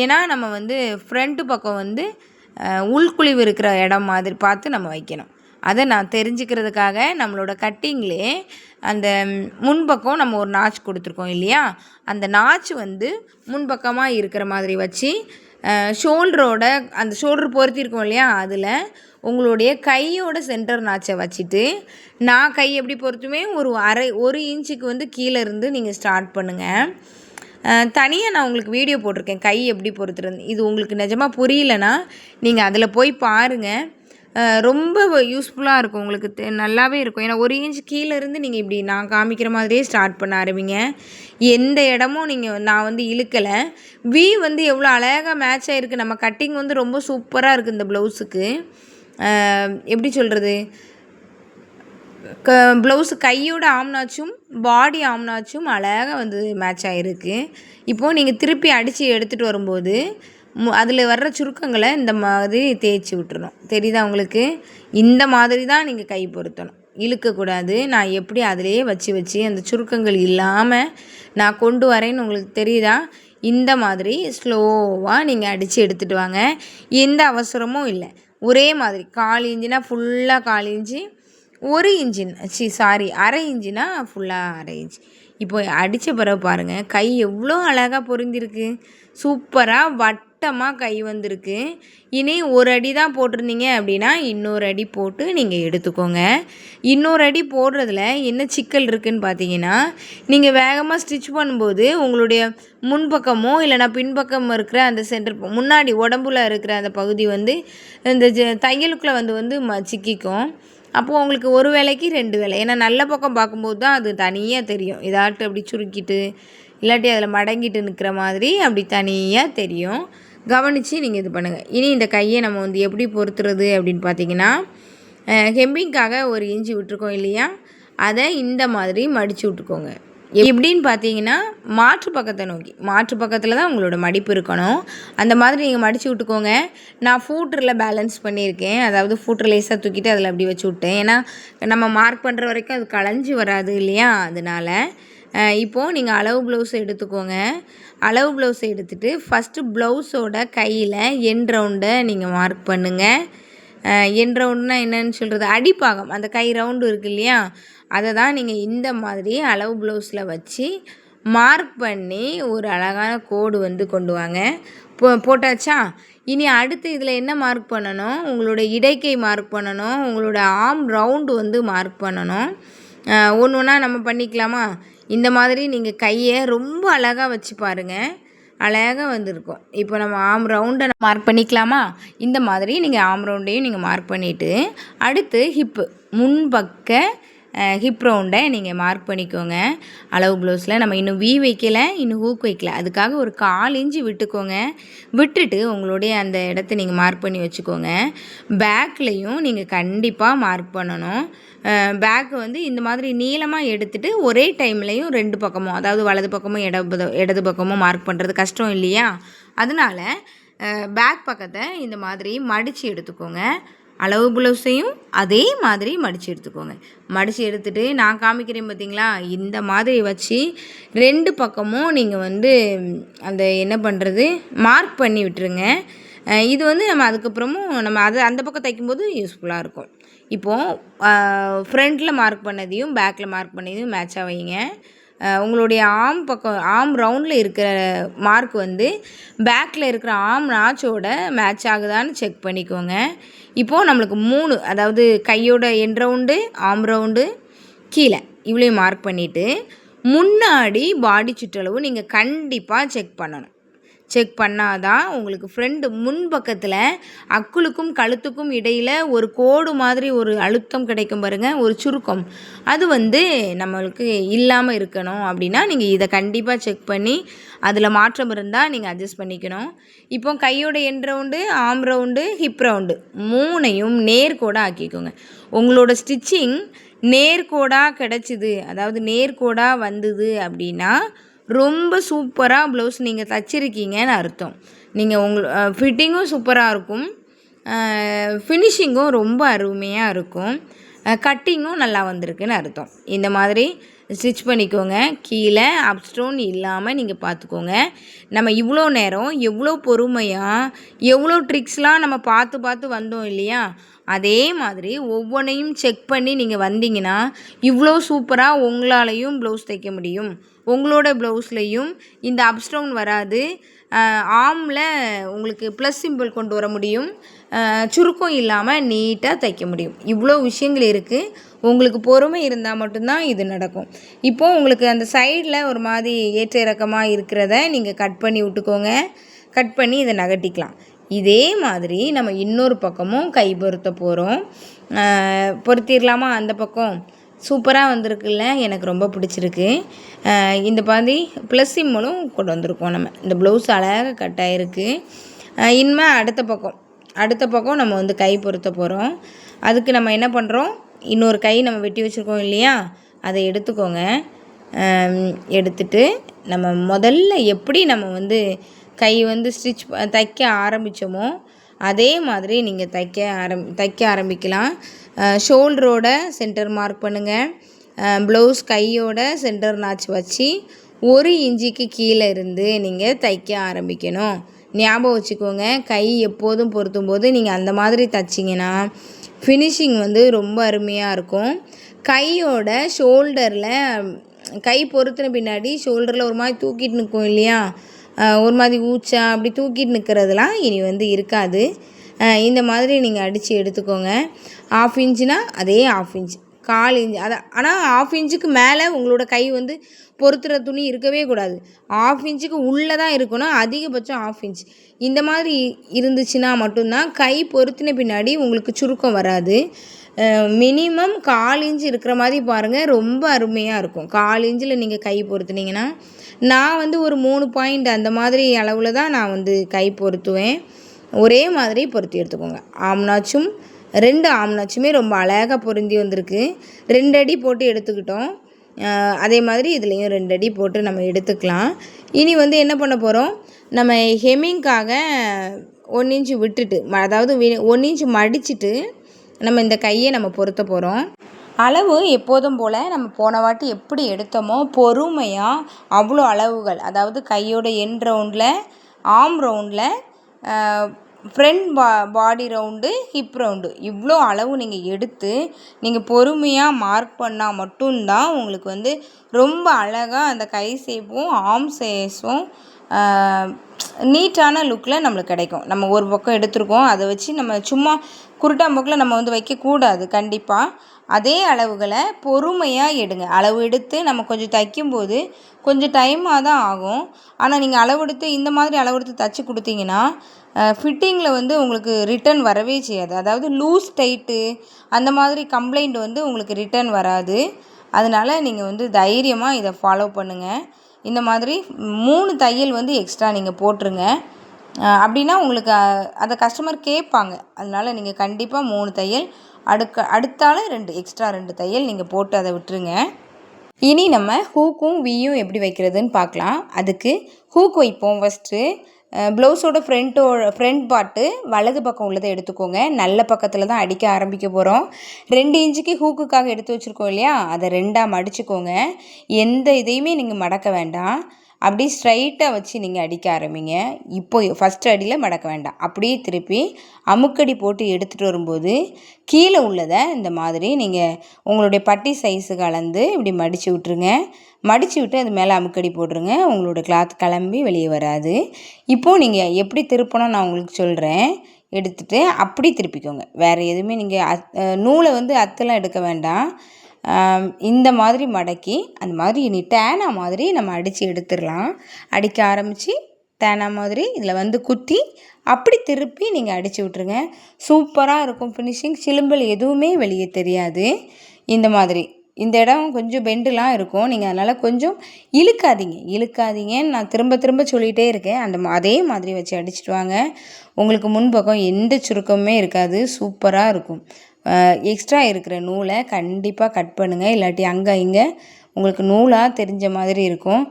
ஏன்னா நம்ம வந்து ஃப்ரண்ட்டு பக்கம் வந்து உள்குழிவு இருக்கிற இடம் மாதிரி பார்த்து நம்ம வைக்கணும். அதை நான் தெரிஞ்சுக்கிறதுக்காக நம்மளோட கட்டிங்லேயே அந்த முன்பக்கம் நம்ம ஒரு நாச் கொடுத்துருக்கோம் இல்லையா, அந்த நாச் வந்து முன்பக்கமாக இருக்கிற மாதிரி வச்சு ஷோல்டரோட அந்த ஷோல்டர் பொருத்திருக்கோம் இல்லையா, அதில் உங்களுடைய கையோட சென்டர் நாச்சை வச்சுட்டு நான் கை எப்படி பொறுத்துமே ஒரு இன்ச்சுக்கு வந்து கீழே இருந்து நீங்கள் ஸ்டார்ட் பண்ணுங்கள். தனியாக நான் உங்களுக்கு வீடியோ போட்டிருக்கேன் கை எப்படி பொறுத்துறது. இது உங்களுக்கு நிஜமாக புரியலன்னா நீங்கள் அதில் போய் பாருங்கள். ரொம்ப யூஸ்ஃபுல்லாக இருக்கும், உங்களுக்கு நல்லாவே இருக்கும். ஏன்னா ஒரு இன்ச் கீழே இருந்து நீங்கள் இப்படி நான் காமிக்கிற மாதிரியே ஸ்டார்ட் பண்ண ஆரம்பிங்க. எந்த இடமும் நான் வந்து இழுக்கலை. வந்து எவ்வளோ அழகாக மேட்ச் ஆகிருக்கு. நம்ம கட்டிங் வந்து ரொம்ப சூப்பராக இருக்குது இந்த ப்ளவுஸுக்கு. எப்படி சொல்கிறது, ப்ளவுஸு கையோட ஆம்னாச்சும் பாடி ஆம்னாச்சும் அழகாக வந்து மேட்ச் ஆகிருக்கு. இப்போது நீங்கள் திருப்பி அடித்து எடுத்துகிட்டு வரும்போது அதில் வர்ற சுருக்கங்களை இந்த மாதிரி தேய்ச்சி விட்டுறணும். தெரியுதா உங்களுக்கு? இந்த மாதிரி தான் நீங்கள் கை பொருத்தணும், இழுக்கக்கூடாது. நான் எப்படி அதிலே வச்சு அந்த சுருக்கங்கள் இல்லாமல் நான் கொண்டு வரேன்னு உங்களுக்கு தெரியுதா? இந்த மாதிரி ஸ்லோவாக நீங்கள் அடித்து எடுத்துகிட்டு வாங்க. எந்த அவசரமும் இல்லை. ஒரே மாதிரி 1/4 இன்ச்சுனா ஃபுல்லாக 1/4 இன்ச்சு, 1 இன்ச்சின் அரை இன்ச்சுனா ஃபுல்லாக அரை இன்ச்சு. இப்போ அடித்த பிறகு பாருங்கள் கை எவ்வளோ அழகாக பொருந்திருக்கு. சூப்பராக வட்டமாக கை வந்திருக்கு. இனி ஒரு அடி தான் போட்டிருந்தீங்க அப்படின்னா இன்னொரு அடி போட்டு நீங்கள் எடுத்துக்கோங்க. இன்னொரு அடி போடுறதுல என்ன சிக்கல் இருக்குதுன்னு பார்த்தீங்கன்னா, நீங்கள் வேகமாக ஸ்டிச் பண்ணும்போது உங்களுடைய முன்பக்கமோ இல்லைனா பின்பக்கம் இருக்கிற அந்த சென்டர் முன்னாடி உடம்புல இருக்கிற அந்த பகுதி வந்து இந்த தையலுக்குள்ளே வந்து சிக்கிக்கும். அப்போது உங்களுக்கு ஒரு வேலைக்கு 2 வேலை. ஏன்னா நல்ல பக்கம் பார்க்கும்போது தான் அது தனியாக தெரியும். இதாட்டு அப்படி சுருக்கிட்டு இல்லாட்டி அதில் மடங்கிட்டு நிற்கிற மாதிரி அப்படி தனியாக தெரியும். கவனித்து நீங்கள் இது பண்ணுங்கள். இனி இந்த கையை நம்ம வந்து எப்படி பொறுத்துறது அப்படின்னு பார்த்தீங்கன்னா, ஹெம்பிங்காக 1 இன்ச்சு விட்டுருக்கோம் இல்லையா, அதை இந்த மாதிரி மடித்து விட்டுக்கோங்க. எப்படின்னு பார்த்தீங்கன்னா மாற்று பக்கத்தை நோக்கி, மாற்று பக்கத்தில் தான் உங்களோட மடிப்பு இருக்கணும். அந்த மாதிரி நீங்கள் மடித்து விட்டுக்கோங்க. நான் ஃபூட்டரில் பேலன்ஸ் பண்ணியிருக்கேன். அதாவது ஃபூட்டர் லேஸாக தூக்கிட்டு அதில் அப்படி வச்சு விட்டேன். ஏன்னா நம்ம மார்க் பண்ணுற வரைக்கும் அது களைஞ்சி வராது இல்லையா, அதனால். இப்போது நீங்கள் அளவு ப்ளவுஸை எடுத்துக்கோங்க. அளவு ப்ளவுஸை எடுத்துகிட்டு ஃபஸ்ட்டு ப்ளவுஸோட கையில் எண்ட் ரவுண்டை நீங்கள் மார்க் பண்ணுங்கள். எண்ட் ரவுண்டுனா என்னன்னு சொல்கிறது, அடிப்பாகம், அந்த கை ரவுண்டு இருக்குது இல்லையா, அதை தான் நீங்கள் இந்த மாதிரி அளவு ப்ளவுஸில் வச்சு மார்க் பண்ணி ஒரு அழகான கோடு வந்து கொண்டு வாங்க. போட்டாச்சா? இனி அடுத்து இதில் என்ன மார்க் பண்ணணும், உங்களோட இடைக்கை மார்க் பண்ணணும், உங்களோட ஆர்ம் ரவுண்டு வந்து மார்க் பண்ணணும். ஒன்று ஒன்றா நம்ம பண்ணிக்கலாமா? இந்த மாதிரி நீங்கள் கையை ரொம்ப அழகாக வச்சு பாருங்கள், அழகாக வந்திருக்கும். இப்போ நம்ம ஆர்ம் ரவுண்டை மார்க் பண்ணிக்கலாமா? இந்த மாதிரி நீங்கள் ஆர்ம் ரவுண்டையும் நீங்கள் மார்க் பண்ணிவிட்டு அடுத்து ஹிப்பு முன்பக்க ஹிப் ரவுண்டை நீங்கள் மார்க் பண்ணிக்கோங்க. அளவு ப்ளவுஸில் நம்ம இன்னும் வைக்கலை, இன்னும் ஹூக் வைக்கல. அதுக்காக ஒரு 1/4 இன்ச்சு விட்டுக்கோங்க. விட்டுட்டு உங்களுடைய அந்த இடத்த நீங்கள் மார்க் பண்ணி வச்சுக்கோங்க. பேக்லேயும் நீங்கள் கண்டிப்பாக மார்க் பண்ணணும். பேக்கு வந்து இந்த மாதிரி நீளமாக எடுத்துகிட்டு ஒரே டைம்லேயும் 2 பக்கமும், அதாவது வலது பக்கமும் இடது பக்கமும் மார்க் பண்ணுறது கஷ்டம் இல்லையா, அதனால் பேக் பக்கத்தை இந்த மாதிரி மடித்து எடுத்துக்கோங்க. அளவு ப்ளவுஸையும் அதே மாதிரி மடித்து எடுத்துக்கோங்க. மடித்து எடுத்துகிட்டு நான் காமிக்கிறேன் பார்த்தீங்களா, இந்த மாதிரி வச்சு 2 பக்கமும் நீங்கள் வந்து அந்த என்ன பண்ணுறது மார்க் பண்ணி விட்டுருங்க. இது வந்து நம்ம அதுக்கப்புறமும் நம்ம அந்த பக்கம் தைக்கும்போது யூஸ்ஃபுல்லாக இருக்கும். இப்போது ஃப்ரண்ட்டில் மார்க் பண்ணதையும் பேக்கில் மார்க் பண்ணதையும் மேட்சாக வைங்க. உங்களுடைய ஆர்ம் ரவுண்டில் இருக்கிற மார்க் வந்து பேக்கில் இருக்கிற ஆர்ம் நாச்சோட மேட்ச் ஆகுதான்னு செக் பண்ணிக்கோங்க. இப்போது நம்மளுக்கு 3, அதாவது கையோட எண்ட் ரவுண்டு, ஆர்ம் ரவுண்டு, கீழே இவ்வளோ மார்க் பண்ணிவிட்டு முன்னாடி பாடி சுற்றளவு நீங்கள் கண்டிப்பாக செக் பண்ணணும். செக் பண்ணாதான் உங்களுக்கு ஃப்ரண்ட் முன்பக்கத்தில் அக்குளுக்கும் கழுத்துக்கும் இடையில் ஒரு கோடு மாதிரி ஒரு அழுத்தம் கிடைக்கும் பாருங்கள், ஒரு சுருக்கம், அது வந்து நம்மளுக்கு இல்லாமல் இருக்கணும். அப்படின்னா நீங்கள் இதை கண்டிப்பாக செக் பண்ணி அதில் மாற்றம் இருந்தால் நீங்கள் அட்ஜஸ்ட் பண்ணிக்கணும். இப்போ கையோட end round, arm round, hip round 3ஐயும் நேர்கோடாக ஆக்கிக்கோங்க. உங்களோட ஸ்டிச்சிங் நேர்கோடாக கிடச்சிது, அதாவது நேர்கோடாக வந்தது அப்படின்னா ரொம்ப சூப்பராக ப்ளவுஸ் நீங்கள் தைச்சிருக்கீங்கன்னு அர்த்தம். நீங்கள் ஃபிட்டிங்கும் சூப்பராக இருக்கும், ஃபினிஷிங்கும் ரொம்ப அருமையாக இருக்கும். கட்டிங்கும் நல்லா வந்திருக்குன்னு அர்த்தம். இந்த மாதிரி ஸ்டிச் பண்ணிக்கோங்க. கீழே அப் ஸ்டோன் இல்லாமல் நீங்கள் பார்த்துக்கோங்க. நம்ம இவ்வளோ நேரம் எவ்வளோ பொறுமையாக எவ்வளோ ட்ரிக்ஸ்லாம் நம்ம பார்த்து பார்த்து வந்தோம் இல்லையா, அதே மாதிரி ஒவ்வொன்றையும் செக் பண்ணி நீங்கள் வந்தீங்கன்னா இவ்வளோ சூப்பராக உங்களாலையும் ப்ளவுஸ் தைக்க முடியும். உங்களோட ப்ளவுஸ்லையும் இந்த அப் ஸ்டோன் வராது. ஆர்மில் உங்களுக்கு ப்ளஸ் சிம்பிள் கொண்டு வர முடியும். சுருக்கம் இல்லாமல் நீட்டாக தைக்க முடியும். இவ்வளோ விஷயங்கள் இருக்குது. உங்களுக்கு பொறுமை இருந்தால் மட்டும்தான் இது நடக்கும். இப்போது உங்களுக்கு அந்த சைடில் ஒரு மாதிரி ஏற்ற இறக்கமாக இருக்கிறத நீங்கள் கட் பண்ணி விட்டுக்கோங்க. கட் பண்ணி இதை நகட்டிக்கலாம். இதே மாதிரி நம்ம இன்னொரு பக்கமும் கை பொருத்த போகிறோம். பொருத்திடலாமா? அந்த பக்கம் சூப்பராக வந்திருக்குல்ல, எனக்கு ரொம்ப பிடிச்சிருக்கு. இந்த மாதிரி ப்ளஸ் சிம்மலும் கொண்டு வந்திருக்கோம். நம்ம இந்த ப்ளவுஸ் அழகாக கட் ஆகிருக்கு. இனிமேல் அடுத்த பக்கம் நம்ம வந்து கை பொருத்த போகிறோம். அதுக்கு நம்ம என்ன பண்ணுறோம், இன்னொரு கை நம்ம வெட்டி வச்சுருக்கோம் இல்லையா, அதை எடுத்துக்கோங்க. எடுத்துட்டு நம்ம முதல்ல எப்படி நம்ம வந்து கை வந்து தைக்க ஆரம்பித்தோமோ அதே மாதிரி நீங்கள் தைக்க ஆரம்பிக்கலாம். ஷோல்டரோட சென்டர் மார்க் பண்ணுங்கள். ப்ளவுஸ் கையோட சென்டர் நாச் வச்சு 1 இன்ச்சுக்கு கீழே இருந்து நீங்கள் தைக்க ஆரம்பிக்கணும். ஞாபகம் வச்சுக்கோங்க. கை எப்போதும் பொருத்தும் போது நீங்கள் அந்த மாதிரி தைச்சிங்கன்னா ஃபினிஷிங் வந்து ரொம்ப அருமையாக இருக்கும். கையோட ஷோல்டரில் கை பொருத்தின பின்னாடி ஷோல்டரில் ஒரு மாதிரி தூக்கிட்டு நிற்கும் இல்லையா, ஒரு மாதிரி ஊச்சா அப்படி தூக்கிட்டு நிற்கிறதுலாம் இனி வந்து இருக்காது. இந்த மாதிரி நீங்கள் அடித்து எடுத்துக்கோங்க. 1/2 இன்ச்சுனா அதே 1/2 இன்ச், 1/4 இன்ச். ஆனால் 1/2 இன்ச்சுக்கு மேலே உங்களோட கை வந்து பொருத்துகிற துணி இருக்கவே கூடாது. 1/2 இன்ச்சுக்கு உள்ளே தான் இருக்கணும். அதிகபட்சம் 1/2 இன்ச். இந்த மாதிரி இருந்துச்சுன்னா மட்டும்தான் கை பொருத்தின பின்னாடி உங்களுக்கு சுருக்கம் வராது. மினிமம் 1/4 இன்ச் இருக்கிற மாதிரி பாருங்கள். ரொம்ப அருமையாக இருக்கும். 1/4 இன்ச்சில் நீங்கள் கை பொருத்துனீங்கன்னா, நான் வந்து ஒரு 3 பாயிண்ட் அந்த மாதிரி அளவில் தான் நான் வந்து கை பொருத்துவேன். ஒரே மாதிரி பொருத்தி எடுத்துக்கோங்க. ஆம்னாச்சும் 2 ஆம்னாச்சுமே ரொம்ப அழகாக பொருந்தி வந்திருக்கு. 2 அடி போட்டு எடுத்துக்கிட்டோம். அதே மாதிரி இதுலேயும் 2 அடி போட்டு நம்ம எடுத்துக்கலாம். இனி வந்து என்ன பண்ண போகிறோம், நம்ம ஹெம்மிங்காக 1 இன்ச் விட்டுட்டு, அதாவது 1 இன்ச் மடிச்சுட்டு நம்ம இந்த கையை நம்ம பொருத்த போகிறோம். அளவு எப்போதும் போல் நம்ம போன வாட்டி எப்படி எடுத்தோமோ பொறுமையாக அவ்வளோ அளவுகள், அதாவது கையோட எண்ட் ரவுண்டில், ஆர்ம் ரவுண்டில், ஃப்ரண்ட் பாடி ரவுண்டு, ஹிப் ரவுண்டு, இவ்வளோ அளவு நீங்கள் எடுத்து நீங்கள் பொறுமையாக மார்க் பண்ணால் மட்டும்தான் உங்களுக்கு வந்து ரொம்ப அழகாக அந்த கை ஷேப்பும் ஆர்ம் ஷேப்பும் நீட்டான லுக்கில் நம்மளுக்கு கிடைக்கும். நம்ம ஒரு பக்கம் எடுத்துருக்கோம், அதை வச்சு நம்ம சும்மா குருட்டாம்போக்கில் நம்ம வந்து வைக்கக்கூடாது. கண்டிப்பாக அதே அளவுகளை பொறுமையாக எடுங்க. அளவு எடுத்து நம்ம கொஞ்சம் தைக்கும்போது கொஞ்சம் டைமாக தான் ஆகும். ஆனால் நீங்கள் அளவெடுத்து இந்த மாதிரி அளவெடுத்து தைச்சி கொடுத்தீங்கன்னா ஃபிட்டிங்கில் வந்து உங்களுக்கு ரிட்டன் வரவே செய்யாது. அதாவது லூஸ் டைட்டு அந்த மாதிரி கம்ப்ளைண்ட் வந்து உங்களுக்கு ரிட்டன் வராது. அதனால் நீங்கள் வந்து தைரியமாக இதை ஃபாலோ பண்ணுங்கள். இந்த மாதிரி 3 தையல் வந்து எக்ஸ்ட்ரா நீங்கள் போட்டுருங்க. அப்படின்னா உங்களுக்கு அதை கஸ்டமர் கேட்பாங்க. அதனால் நீங்கள் கண்டிப்பாக 3 தையல், அடுத்தால 2 எக்ஸ்ட்ரா 2 தையல் நீங்கள் போட்டு அதை விட்டுருங்க. இனி நம்ம ஹூக்கும் வீயும் எப்படி வைக்கிறதுன்னு பார்க்கலாம். அதுக்கு ஹூக் வைப்போம். ஃபஸ்ட்டு ப்ளவுஸோட ஃப்ரண்ட் பார்ட்டு வலது பக்கம் உள்ளதை எடுத்துக்கோங்க. நல்ல பக்கத்தில் தான் அடிக்க ஆரம்பிக்க போகிறோம். 2 இன்ச்சுக்கு ஹூக்குக்காக எடுத்து வச்சுருக்கோம் இல்லையா, அதை 2ஆக மடிச்சுக்கோங்க. எந்த இதையுமே நீங்கள் மடக்க வேண்டாம். அப்படியே ஸ்ட்ரைட்டாக வச்சு நீங்கள் அடிக்க ஆரம்பிங்க. இப்போ ஃபஸ்ட் அடியில் மடக்க வேண்டாம். அப்படியே திருப்பி அமுக்கடி போட்டு எடுத்துகிட்டு வரும்போது கீழே உள்ளதை இந்த மாதிரி நீங்கள் உங்களுடைய பட்டி சைஸுக்கு அளந்து இப்படி மடித்து விட்ருங்க. மடித்து விட்டு அது மேலே அமுக்கடி போட்டுருங்க. உங்களோட கிளாத் கிளம்பி வெளியே வராது. இப்போது நீங்கள் எப்படி திருப்பணும் நான் உங்களுக்கு சொல்கிறேன். எடுத்துகிட்டு அப்படி திருப்பிக்கோங்க. வேறு எதுவுமே நீங்கள் நூலை வந்து அத்தெல்லாம் எடுக்க வேண்டாம். இந்த மாதிரி மடக்கி அந்த மாதிரி இனி டேனா மாதிரி நம்ம அடித்து எடுத்துடலாம். அடிக்க ஆரம்பித்து டேனா மாதிரி இதில் வந்து குத்தி அப்படி திருப்பி நீங்கள் அடித்து விட்ருங்க. சூப்பராக இருக்கும் ஃபினிஷிங். சிலும்பல் எதுவுமே வெளியே தெரியாது. இந்த மாதிரி இந்த இடம் கொஞ்சம் பெண்டுலாம் இருக்கும். நீங்கள் அதனால் கொஞ்சம் இழுக்காதீங்கன்னு நான் திரும்ப சொல்லிகிட்டே இருக்கேன். அதே மாதிரி வச்சு அடிச்சுட்டு வாங்க. உங்களுக்கு முன்பக்கம் எந்த சுருக்கமுமே இருக்காது. சூப்பராக இருக்கும். எக்ஸ்ட்ரா இருக்கிற நூலை கண்டிப்பாக கட் பண்ணுங்கள். இல்லாட்டி அங்கே இங்கே உங்களுக்கு நூலாக தெரிஞ்ச மாதிரி இருக்கும்.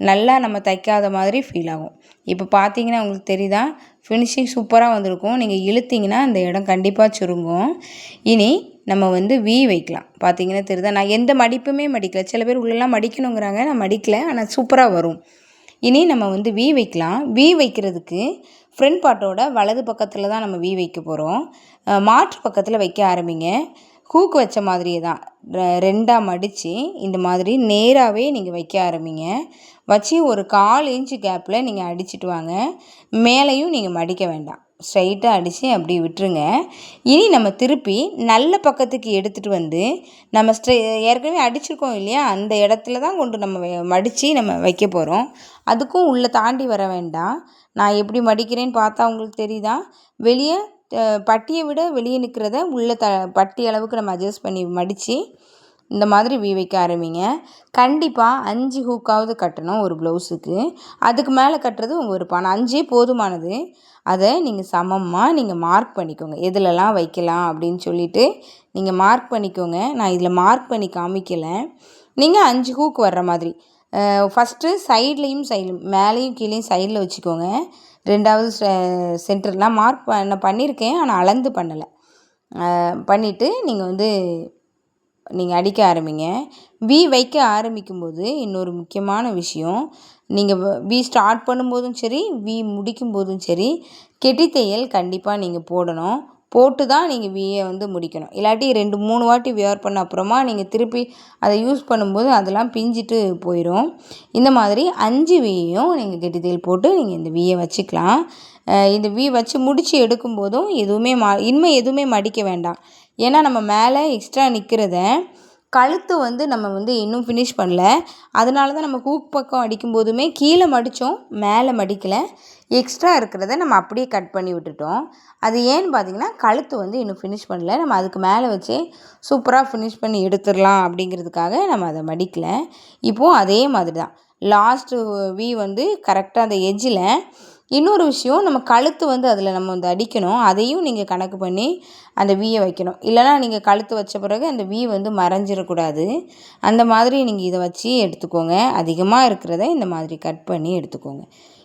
நல்லா நம்ம தைக்காத மாதிரி ஃபீல் ஆகும். இப்போ பார்த்தீங்கன்னா உங்களுக்கு தெரியுதா, ஃபினிஷிங் சூப்பராக வந்திருக்கும். நீங்கள் இழுத்தீங்கன்னா அந்த இடம் கண்டிப்பாக சுருங்கும். இனி நம்ம வந்து வி வைக்கலாம். பார்த்தீங்கன்னா தெரியுதா, நான் எந்த மடிப்புமே மடிக்கல. சில பேர் உள்ளெல்லாம் மடிக்கணுங்கிறாங்க, நான் மடிக்கல, ஆனால் சூப்பராக வரும். இனி நம்ம வந்து வி வைக்கலாம். வி வைக்கிறதுக்கு ஃப்ரண்ட் பார்ட்டோட வலது பக்கத்தில் தான் நம்ம வி வைக்க போகிறோம். மாற்று பக்கத்தில் வைக்க ஆரம்பிங்க. ஹூக் வச்ச மாதிரியே தான் ரெண்டாக மடித்து இந்த மாதிரி நேராகவே நீங்கள் வைக்க ஆரம்பிங்க. வச்சு ஒரு 1/4 இன்ச்சு கேப்பில் நீங்கள் அடிச்சுட்டு வாங்க. மேலேயும் நீங்கள் மடிக்க வேண்டாம், ஸ்ட்ரைட்டாக அடித்து அப்படி விட்டுருங்க. இனி நம்ம திருப்பி நல்ல பக்கத்துக்கு எடுத்துகிட்டு வந்து நம்ம ஏற்கனவே அடிச்சிருக்கோம் இல்லையா, அந்த இடத்துல தான் கொண்டு நம்ம மடித்து நம்ம வைக்க போகிறோம். அதுக்கும் உள்ளே தாண்டி வர வேண்டாம். நான் எப்படி மடிக்கிறேன்னு பார்த்தா உங்களுக்கு தெரியுதா, வெளியே பட்டியை விட வெளியே நிற்கிறத உள்ளே பட்டி அளவுக்கு நம்ம அட்ஜஸ்ட் பண்ணி மடித்து இந்த மாதிரி வி வைக்க ஆரம்பிங்க. கண்டிப்பாக 5 ஹூக்காவது கட்டணும் ஒரு ப்ளவுஸுக்கு. அதுக்கு மேலே கட்டுறது உங்கள் விருப்பம். ஆனால் 5 போதுமானது. அதை நீங்கள் சமமாக நீங்கள் மார்க் பண்ணிக்கோங்க, எதுலலாம் வைக்கலாம் அப்படின்னு சொல்லிவிட்டு நீங்கள் மார்க் பண்ணிக்கோங்க. நான் இதில் மார்க் பண்ணி காமிக்கலை. நீங்கள் 5 ஹூக் வர்ற மாதிரி ஃபஸ்ட்டு சைட்லேயும் மேலேயும் கீழேயும் சைடில் வச்சுக்கோங்க. ரெண்டாவது சென்டர்லாம் மார்க் பண்ணியிருக்கேன், ஆனால் அளந்து பண்ணலை. பண்ணிவிட்டு நீங்கள் வந்து நீங்கள் அடிக்க ஆரம்பிங்க. வி வைக்க ஆரம்பிக்கும்போது இன்னொரு முக்கியமான விஷயம், நீங்கள் வி ஸ்டார்ட் பண்ணும்போதும் சரி, வி முடிக்கும்போதும் சரி, கெட்டித்தையல் கண்டிப்பாக நீங்கள் போடணும். போட்டு தான் நீங்கள் வியை வந்து முடிக்கணும். இல்லாட்டி 2-3 வாட்டி வியர் பண்ண அப்புறமா நீங்கள் திருப்பி அதை யூஸ் பண்ணும்போது அதெல்லாம் பிஞ்சிட்டு போயிடும். இந்த மாதிரி 5 வியையும் நீங்கள் கெட்டித்தையல் போட்டு நீங்கள் இந்த வியை வச்சுக்கலாம். இந்த வி வச்சு முடித்து எடுக்கும்போதும் இனிமேல் எதுவுமே மடிக்க வேண்டாம். ஏன்னா நம்ம மேலே எக்ஸ்ட்ரா நிற்கிறத கழுத்து வந்து நம்ம வந்து இன்னும் ஃபினிஷ் பண்ணல. அதனால தான் நம்ம ஹூக் பக்கம் அடிக்கும்போதுமே கீழே மடித்தோம், மேலே மடிக்கலை. எக்ஸ்ட்ரா இருக்கிறத நம்ம அப்படியே கட் பண்ணி விட்டுட்டோம். அது ஏன்னு பார்த்தீங்கன்னா, கழுத்து வந்து இன்னும் ஃபினிஷ் பண்ணல. நம்ம அதுக்கு மேலே வச்சு சூப்பராக ஃபினிஷ் பண்ணி எடுத்துடலாம் அப்படிங்கிறதுக்காக நம்ம அதை மடிக்கலை. இப்போது அதே மாதிரி தான் லாஸ்ட்டு வி வந்து கரெக்டாக அந்த எட்ஜில். இன்னொரு விஷயம், நம்ம கழுத்து வந்து அதில் நம்ம வந்து அடிக்கணும். அதையும் நீங்கள் கணக்கு பண்ணி அந்த வியை வைக்கணும். இல்லைனா நீங்கள் கழுத்து வச்ச பிறகு அந்த வி வந்து மறைஞ்சிடக்கூடாது. அந்த மாதிரி நீங்கள் இதை வச்சு எடுத்துக்கோங்க. அதிகமாக இருக்கிறத இந்த மாதிரி கட் பண்ணி எடுத்துக்கோங்க.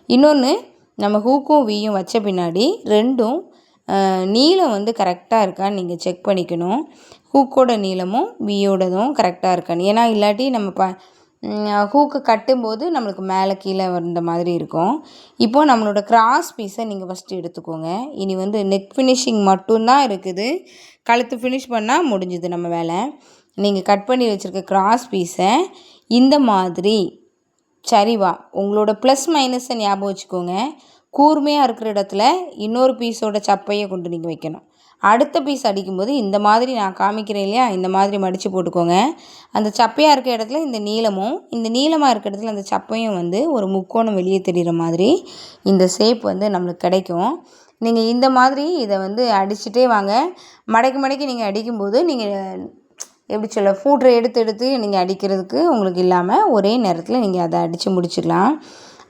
இன்னொன்று, நம்ம ஹூக்கும் வியும் வச்ச பின்னாடி ரெண்டும் நீளம் வந்து கரெக்டாக இருக்கான்னு நீங்கள் செக் பண்ணிக்கணும். ஹூக்கோட நீளமும் வியோடதும் கரெக்டாக இருக்கான்னு. ஏன்னா இல்லாட்டி நம்ம ஹூக்கு கட்டும்போது நம்மளுக்கு மேலே கீழே வந்த மாதிரி இருக்கும். இப்போது நம்மளோட கிராஸ் பீஸை நீங்கள் ஃபஸ்ட்டு எடுத்துக்கோங்க. இனி வந்து நெக் ஃபினிஷிங் மட்டும்தான் இருக்குது. கழுத்து ஃபினிஷ் பண்ணால் முடிஞ்சுது நம்ம வேலை. நீங்கள் கட் பண்ணி வச்சுருக்க கிராஸ் பீஸை இந்த மாதிரி சரிவா உங்களோட ப்ளஸ் மைனஸை ஞாபகம் வச்சுக்கோங்க. கூர்மையாக இருக்கிற இடத்துல இன்னொரு பீஸோட சப்பையை கொண்டு நீங்கள் வைக்கணும். அடுத்த பீஸ் அடிக்கும்போது இந்த மாதிரி நான் காமிக்கிறேன் இல்லையா, இந்த மாதிரி மடித்து போட்டுக்கோங்க. அந்த சப்பையாக இருக்க இடத்துல இந்த நீளமும், இந்த நீளமாக இருக்க இடத்துல அந்த சப்பையும் வந்து ஒரு முக்கோணம் வெளியே தெரிகிற மாதிரி இந்த ஷேப் வந்து நம்மளுக்கு கிடைக்கும். நீங்கள் இந்த மாதிரி இதை வந்து அடிச்சுட்டே வாங்க. மடக்கி நீங்கள் அடிக்கும்போது நீங்கள் எப்படி சொல்ல, ஃபூட்ரை எடுத்து நீங்கள் அடிக்கிறதுக்கு உங்களுக்கு இல்லாமல் ஒரே நேரத்தில் நீங்கள் அதை அடித்து முடிச்சிடலாம்.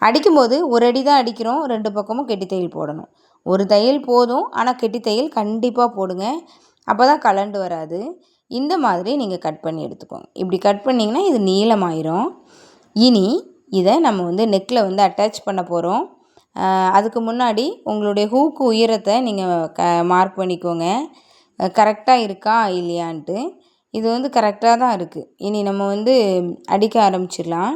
அடிக்கும்போது ஒரு அடி தான் அடிக்கிறோம், 2 பக்கமும் கெட்டி தையல் போடணும். ஒரு தையல் போதும், ஆனால் கெட்டி தையல் கண்டிப்பாக போடுங்க. அப்போ தான் கலண்டு வராது. இந்த மாதிரி நீங்கள் கட் பண்ணி எடுத்துக்கோங்க. இப்படி கட் பண்ணிங்கன்னா இது நீளமாயிரும். இனி இதை நம்ம வந்து நெக்கில் வந்து அட்டாச் பண்ண போகிறோம். அதுக்கு முன்னாடி உங்களுடைய ஹூக்கு உயரத்தை நீங்கள் மார்க் பண்ணிக்கோங்க, கரெக்டாக இருக்கா இல்லையான்ட்டு. இது வந்து கரெக்டாக தான் இருக்குது. இனி நம்ம வந்து அடிக்க ஆரம்பிச்சிடலாம்.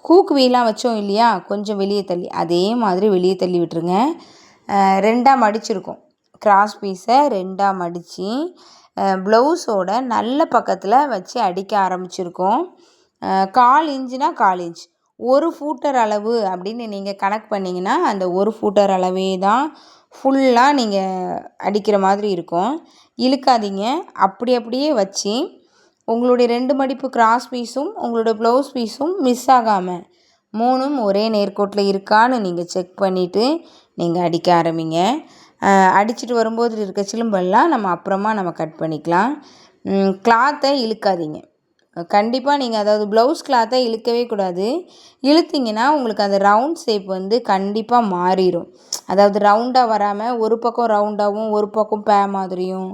ஹூக் வீலாம் வச்சோம் இல்லையா, கொஞ்சம் வெளியே தள்ளி, அதே மாதிரி வெளியே தள்ளி விட்டுருங்க. 2ஆக மடிச்சிருக்கோம். கிராஸ் பீஸை 2ஆக மடித்து ப்ளவுஸோட நல்ல பக்கத்தில் வச்சு அடிக்க ஆரம்பிச்சிருக்கோம். 1/4 இன்ச்சுனா 1/4 இன்ச், 1 ஃபூட்டர் அளவு அப்படின்னு நீங்கள் கணக்கு பண்ணிங்கன்னா அந்த 1 ஃபூட்டர் அளவே தான் ஃபுல்லாக நீங்கள் அடிக்கிற மாதிரி இருக்கும். இழுக்காதீங்க, அப்படியே வச்சு உங்களுடைய 2 மடிப்பு கிராஸ் பீஸும் உங்களோட ப்ளவுஸ் பீஸும் மிஸ் ஆகாமல் 3ம் ஒரே நேர்கோட்டில் இருக்கான்னு நீங்கள் செக் பண்ணிவிட்டு நீங்கள் அடிக்க ஆரம்பிங்க. அடிச்சுட்டு வரும்போது இருக்க சிலும்பெல்லாம் நம்ம அப்புறமா கட் பண்ணிக்கலாம். கிளாத்தை இழுக்காதீங்க கண்டிப்பாக. நீங்கள் அதாவது ப்ளவுஸ் கிளாத்தை இழுக்கவே கூடாது. இழுத்திங்கன்னா உங்களுக்கு அந்த ரவுண்ட் ஷேப் வந்து கண்டிப்பாக மாறிடும். அதாவது ரவுண்டாக வராமல் ஒரு பக்கம் ரவுண்டாகவும் ஒரு பக்கம் பே மாதிரியும்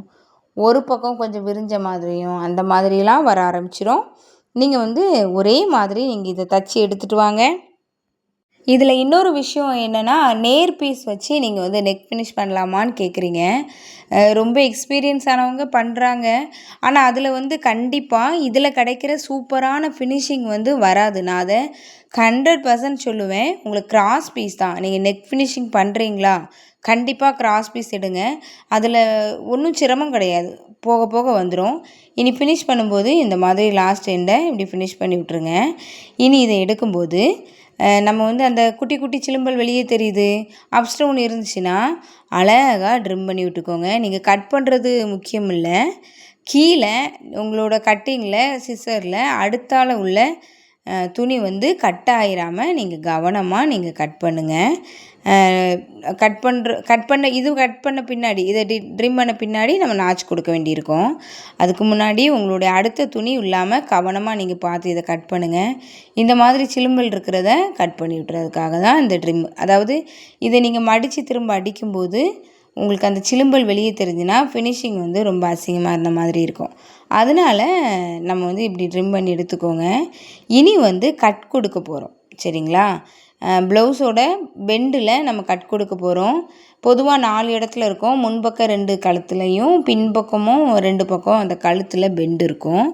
ஒரு பக்கம் கொஞ்சம் விரிஞ்ச மாதிரியும் அந்த மாதிரிலாம் வர ஆரம்பிச்சிடும். நீங்கள் வந்து ஒரே மாதிரி நீங்கள் இதை தச்சு எடுத்துகிட்டு வாங்க. இதில் இன்னொரு விஷயம் என்னென்னா, நேர் பீஸ் வச்சு நீங்கள் வந்து நெக் ஃபினிஷ் பண்ணலாமான்னு கேட்குறீங்க. ரொம்ப எக்ஸ்பீரியன்ஸ் ஆனவங்க பண்ணுறாங்க. ஆனால் அதில் வந்து கண்டிப்பாக இதில் கிடைக்கிற சூப்பரான ஃபினிஷிங் வந்து வராது. நான் அதை 100% சொல்லுவேன். உங்களுக்கு கிராஸ் பீஸ் தான். நீங்கள் நெக் ஃபினிஷிங் பண்ணுறீங்களா, கண்டிப்பாக கிராஸ் பீஸ் எடுங்க. அதில் ஒன்றும் சிரமம் கிடையாது, போக போக வந்துடும். இனி ஃபினிஷ் பண்ணும்போது இந்த மாதிரி லாஸ்ட் எண்டை இப்படி ஃபினிஷ் பண்ணி விட்ருங்க. இனி இதை எடுக்கும்போது நம்ம வந்து அந்த குட்டி குட்டி சிலும்பல் வெளியே தெரியுது, அப்ஸ்டவுன் இருந்துச்சுன்னா அழகாக ட்ரிம் பண்ணி விட்டுக்கோங்க. நீங்கள் கட் பண்ணுறது முக்கியம் இல்லை, கீழே உங்களோட கட்டிங்கில் சிசரில் அடுத்தால உள்ள துணி வந்து கட் ஆகிராமல் நீங்கள் கவனமாக நீங்கள் கட் பண்ணுங்கள். கட் பண்ண பின்னாடி இதை ட்ரிம் பண்ண பின்னாடி நம்ம நாச் கொடுக்க வேண்டியிருக்கும். அதுக்கு முன்னாடி உங்களுடைய அடுத்த துணி இல்லாமல் கவனமாக நீங்கள் பார்த்து இதை கட் பண்ணுங்கள். இந்த மாதிரி சிலும்பல் இருக்கிறத கட் பண்ணி விட்டுறதுக்காக தான் இந்த ட்ரிம். அதாவது இதை நீங்கள் மடித்து திரும்ப அடிக்கும்போது உங்களுக்கு அந்த சிலும்பல் வெளியே தெரிஞ்சுன்னா ஃபினிஷிங் வந்து ரொம்ப அசிங்கமாக இருந்த மாதிரி இருக்கும். அதனால் நம்ம வந்து இப்படி ட்ரிம் பண்ணி எடுத்துக்கோங்க. இனி வந்து கட் கொடுக்க போகிறோம், சரிங்களா? ப்ளவுஸோட பெண்டில் நம்ம கட் கொடுக்க போகிறோம். பொதுவாக 4 இடத்துல இருக்கும். முன்பக்கம் 2 கழுத்துலையும் பின்பக்கமும் 2 பக்கம் அந்த கழுத்தில் பெண்டு இருக்கும்.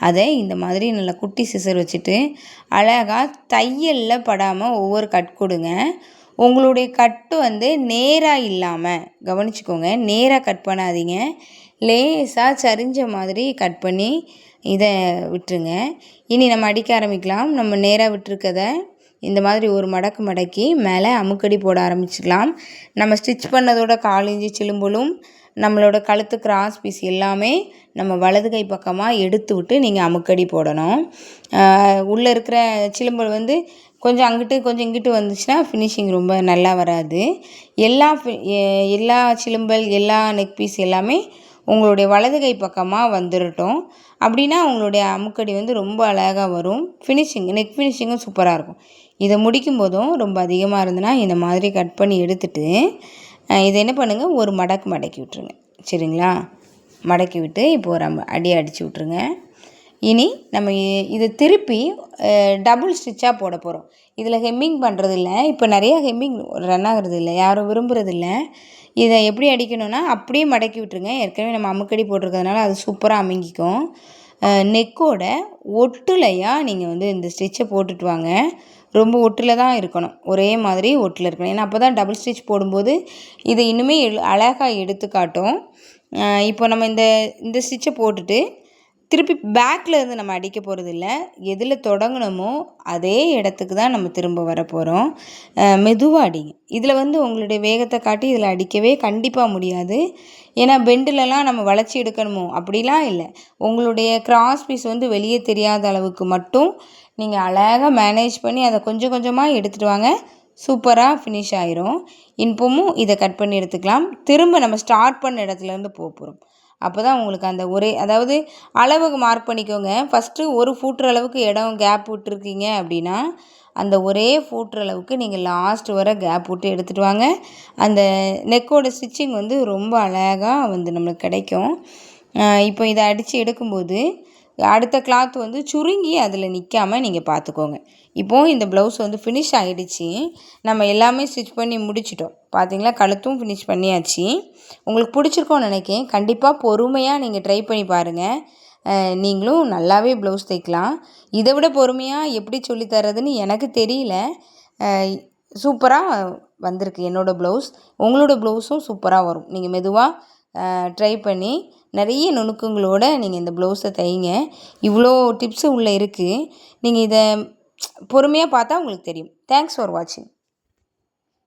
அதை இந்த மாதிரி நல்லா குட்டி சிசர் வச்சுட்டு அழகாக தையலில் படாமல் ஒவ்வொரு கட் கொடுங்க. உங்களுடைய கட்டு வந்து நேராக இல்லாமல் கவனிச்சுக்கோங்க, நேராக கட் பண்ணாதீங்க. லேசாக சரிஞ்ச மாதிரி கட் பண்ணி இதை விட்டுருங்க. இனி நம்ம அடிக்க ஆரம்பிக்கலாம். நம்ம நேராக விட்டுருக்கதை இந்த மாதிரி ஒரு மடக்கு மடக்கி மேலே அமுக்கடி போட ஆரம்பிச்சுக்கலாம். நம்ம ஸ்டிச் பண்ணதோட 1/4 இன்ச்சு சிலும்பலும் நம்மளோட கழுத்து கிராஸ் பீஸ் எல்லாமே நம்ம வலது கை பக்கமாக எடுத்து விட்டு நீங்கள் அமுக்கடி போடணும். உள்ளே இருக்கிற சிலும்பல் வந்து கொஞ்சம் அங்கிட்டு கொஞ்சம் இங்கிட்டு வந்துச்சுன்னா ஃபினிஷிங் ரொம்ப நல்லா வராது. எல்லா சிலும்பல் எல்லா நெக் பீஸ் எல்லாமே உங்களுடைய வலது கை பக்கமாக வந்துடட்டும். அப்படின்னா உங்களுடைய அமுக்கடி வந்து ரொம்ப அழகாக வரும். நெக் ஃபினிஷிங்கும் சூப்பராக இருக்கும். இதை முடிக்கும் போதும் ரொம்ப அதிகமாக இருந்ததுன்னா இந்த மாதிரி கட் பண்ணி எடுத்துட்டு இதை என்ன பண்ணுங்கள், ஒரு மடக்கி விட்ருங்க, சரிங்களா? மடக்கி விட்டு இப்போ ஒரு அடி அடித்து விட்ருங்க. இனி நம்ம இதை திருப்பி டபுள் ஸ்டிச்சாக போட போகிறோம். இதில் ஹெம்மிங் பண்ணுறதில்ல. இப்போ நிறையா ஹெம்மிங் ரன் ஆகிறது இல்லை, யாரும் விரும்புகிறதில்ல. இதை எப்படி அடிக்கணும்னா அப்படியே மடக்கி விட்டுருங்க. ஏற்கனவே நம்ம அமுக்கடி போட்டிருக்கிறதுனால அது சூப்பராக அமுங்கிக்கும். நெக்கோட ஒட்டுலையாக நீங்கள் வந்து இந்த ஸ்டிச்சை போட்டுட்டு வாங்க. ரொம்ப ஒட்டில் தான் இருக்கணும், ஒரே மாதிரி ஒட்டில் இருக்கணும். ஏன்னா அப்போ தான் டபுள் ஸ்டிச் போடும்போது இதை இன்னுமே அழகாக எடுத்து காட்டும். இப்போ நம்ம இந்த ஸ்டிச்சை போட்டுட்டு திருப்பி பேக்கில் இருந்து நம்ம அடிக்க போகிறது இல்லை. எதில் தொடங்கணுமோ அதே இடத்துக்கு தான் நம்ம திரும்ப வர போகிறோம். மெதுவாக அடிங்க. இதில் வந்து உங்களுடைய வேகத்தை காட்டி இதில் அடிக்கவே கண்டிப்பாக முடியாது. ஏன்னா பெண்டிலலாம் நம்ம வளைச்சி எடுக்கணுமோ அப்படிலாம் இல்லை. உங்களுடைய கிராஸ் பீஸ் வந்து வெளியே தெரியாத அளவுக்கு மட்டும் நீங்கள் அழகாக மேனேஜ் பண்ணி அதை கொஞ்சம் கொஞ்சமாக எடுத்துகிட்டு வாங்க. சூப்பராக ஃபினிஷ் ஆயிரும். இப்போவும் இதை கட் பண்ணி எடுத்துக்கலாம். திரும்ப நம்ம ஸ்டார்ட் பண்ண இடத்துலேருந்து போகிறோம். அப்போ தான் உங்களுக்கு அந்த அதாவது அளவுக்கு மார்க் பண்ணிக்கோங்க. ஃபஸ்ட்டு 1 ஃபூட்ரு அளவுக்கு இடம் கேப் விட்டுருக்கீங்க அப்படின்னா அந்த ஒரே ஃபூட்ரு அளவுக்கு நீங்கள் லாஸ்ட் வர கேப் விட்டு எடுத்துகிட்டு வாங்க. அந்த நெக்கோட ஸ்டிச்சிங் வந்து ரொம்ப அழகாக வந்து நம்மளுக்கு கிடைக்கும். இப்போ இதை அடித்து எடுக்கும்போது அடுத்த கிளாத் வந்து சுருங்கி அதில் நிற்காமல் நீங்கள் பார்த்துக்கோங்க. இப்போது இந்த ப்ளவுஸ் வந்து ஃபினிஷ் ஆகிடுச்சு. நம்ம எல்லாமே ஸ்டிச் பண்ணி முடிச்சிட்டோம். பார்த்தீங்களா, கழுத்தும் ஃபினிஷ் பண்ணியாச்சு. உங்களுக்கு பிடிச்சிருக்கோன்னு நினைக்கிறேன். கண்டிப்பாக பொறுமையாக நீங்கள் ட்ரை பண்ணி பாருங்கள். நீங்களும் நல்லாவே ப்ளவுஸ் தைக்கலாம். இதை விட பொறுமையாக எப்படி சொல்லித்தரதுன்னு எனக்கு தெரியல. சூப்பராக வந்திருக்கு என்னோடய ப்ளவுஸ். உங்களோட ப்ளவுஸும் சூப்பராக வரும். நீங்கள் மெதுவாக ட்ரை பண்ணி நிறைய நுணுக்கங்களோடு நீங்கள் இந்த ப்ளவுஸை தைங்க. இவ்வளோ டிப்ஸு உள்ளே இருக்குது. நீங்கள் இதை பொறுமையாக பார்த்தா உங்களுக்கு தெரியும். தேங்க்ஸ் ஃபார் வாட்சிங்.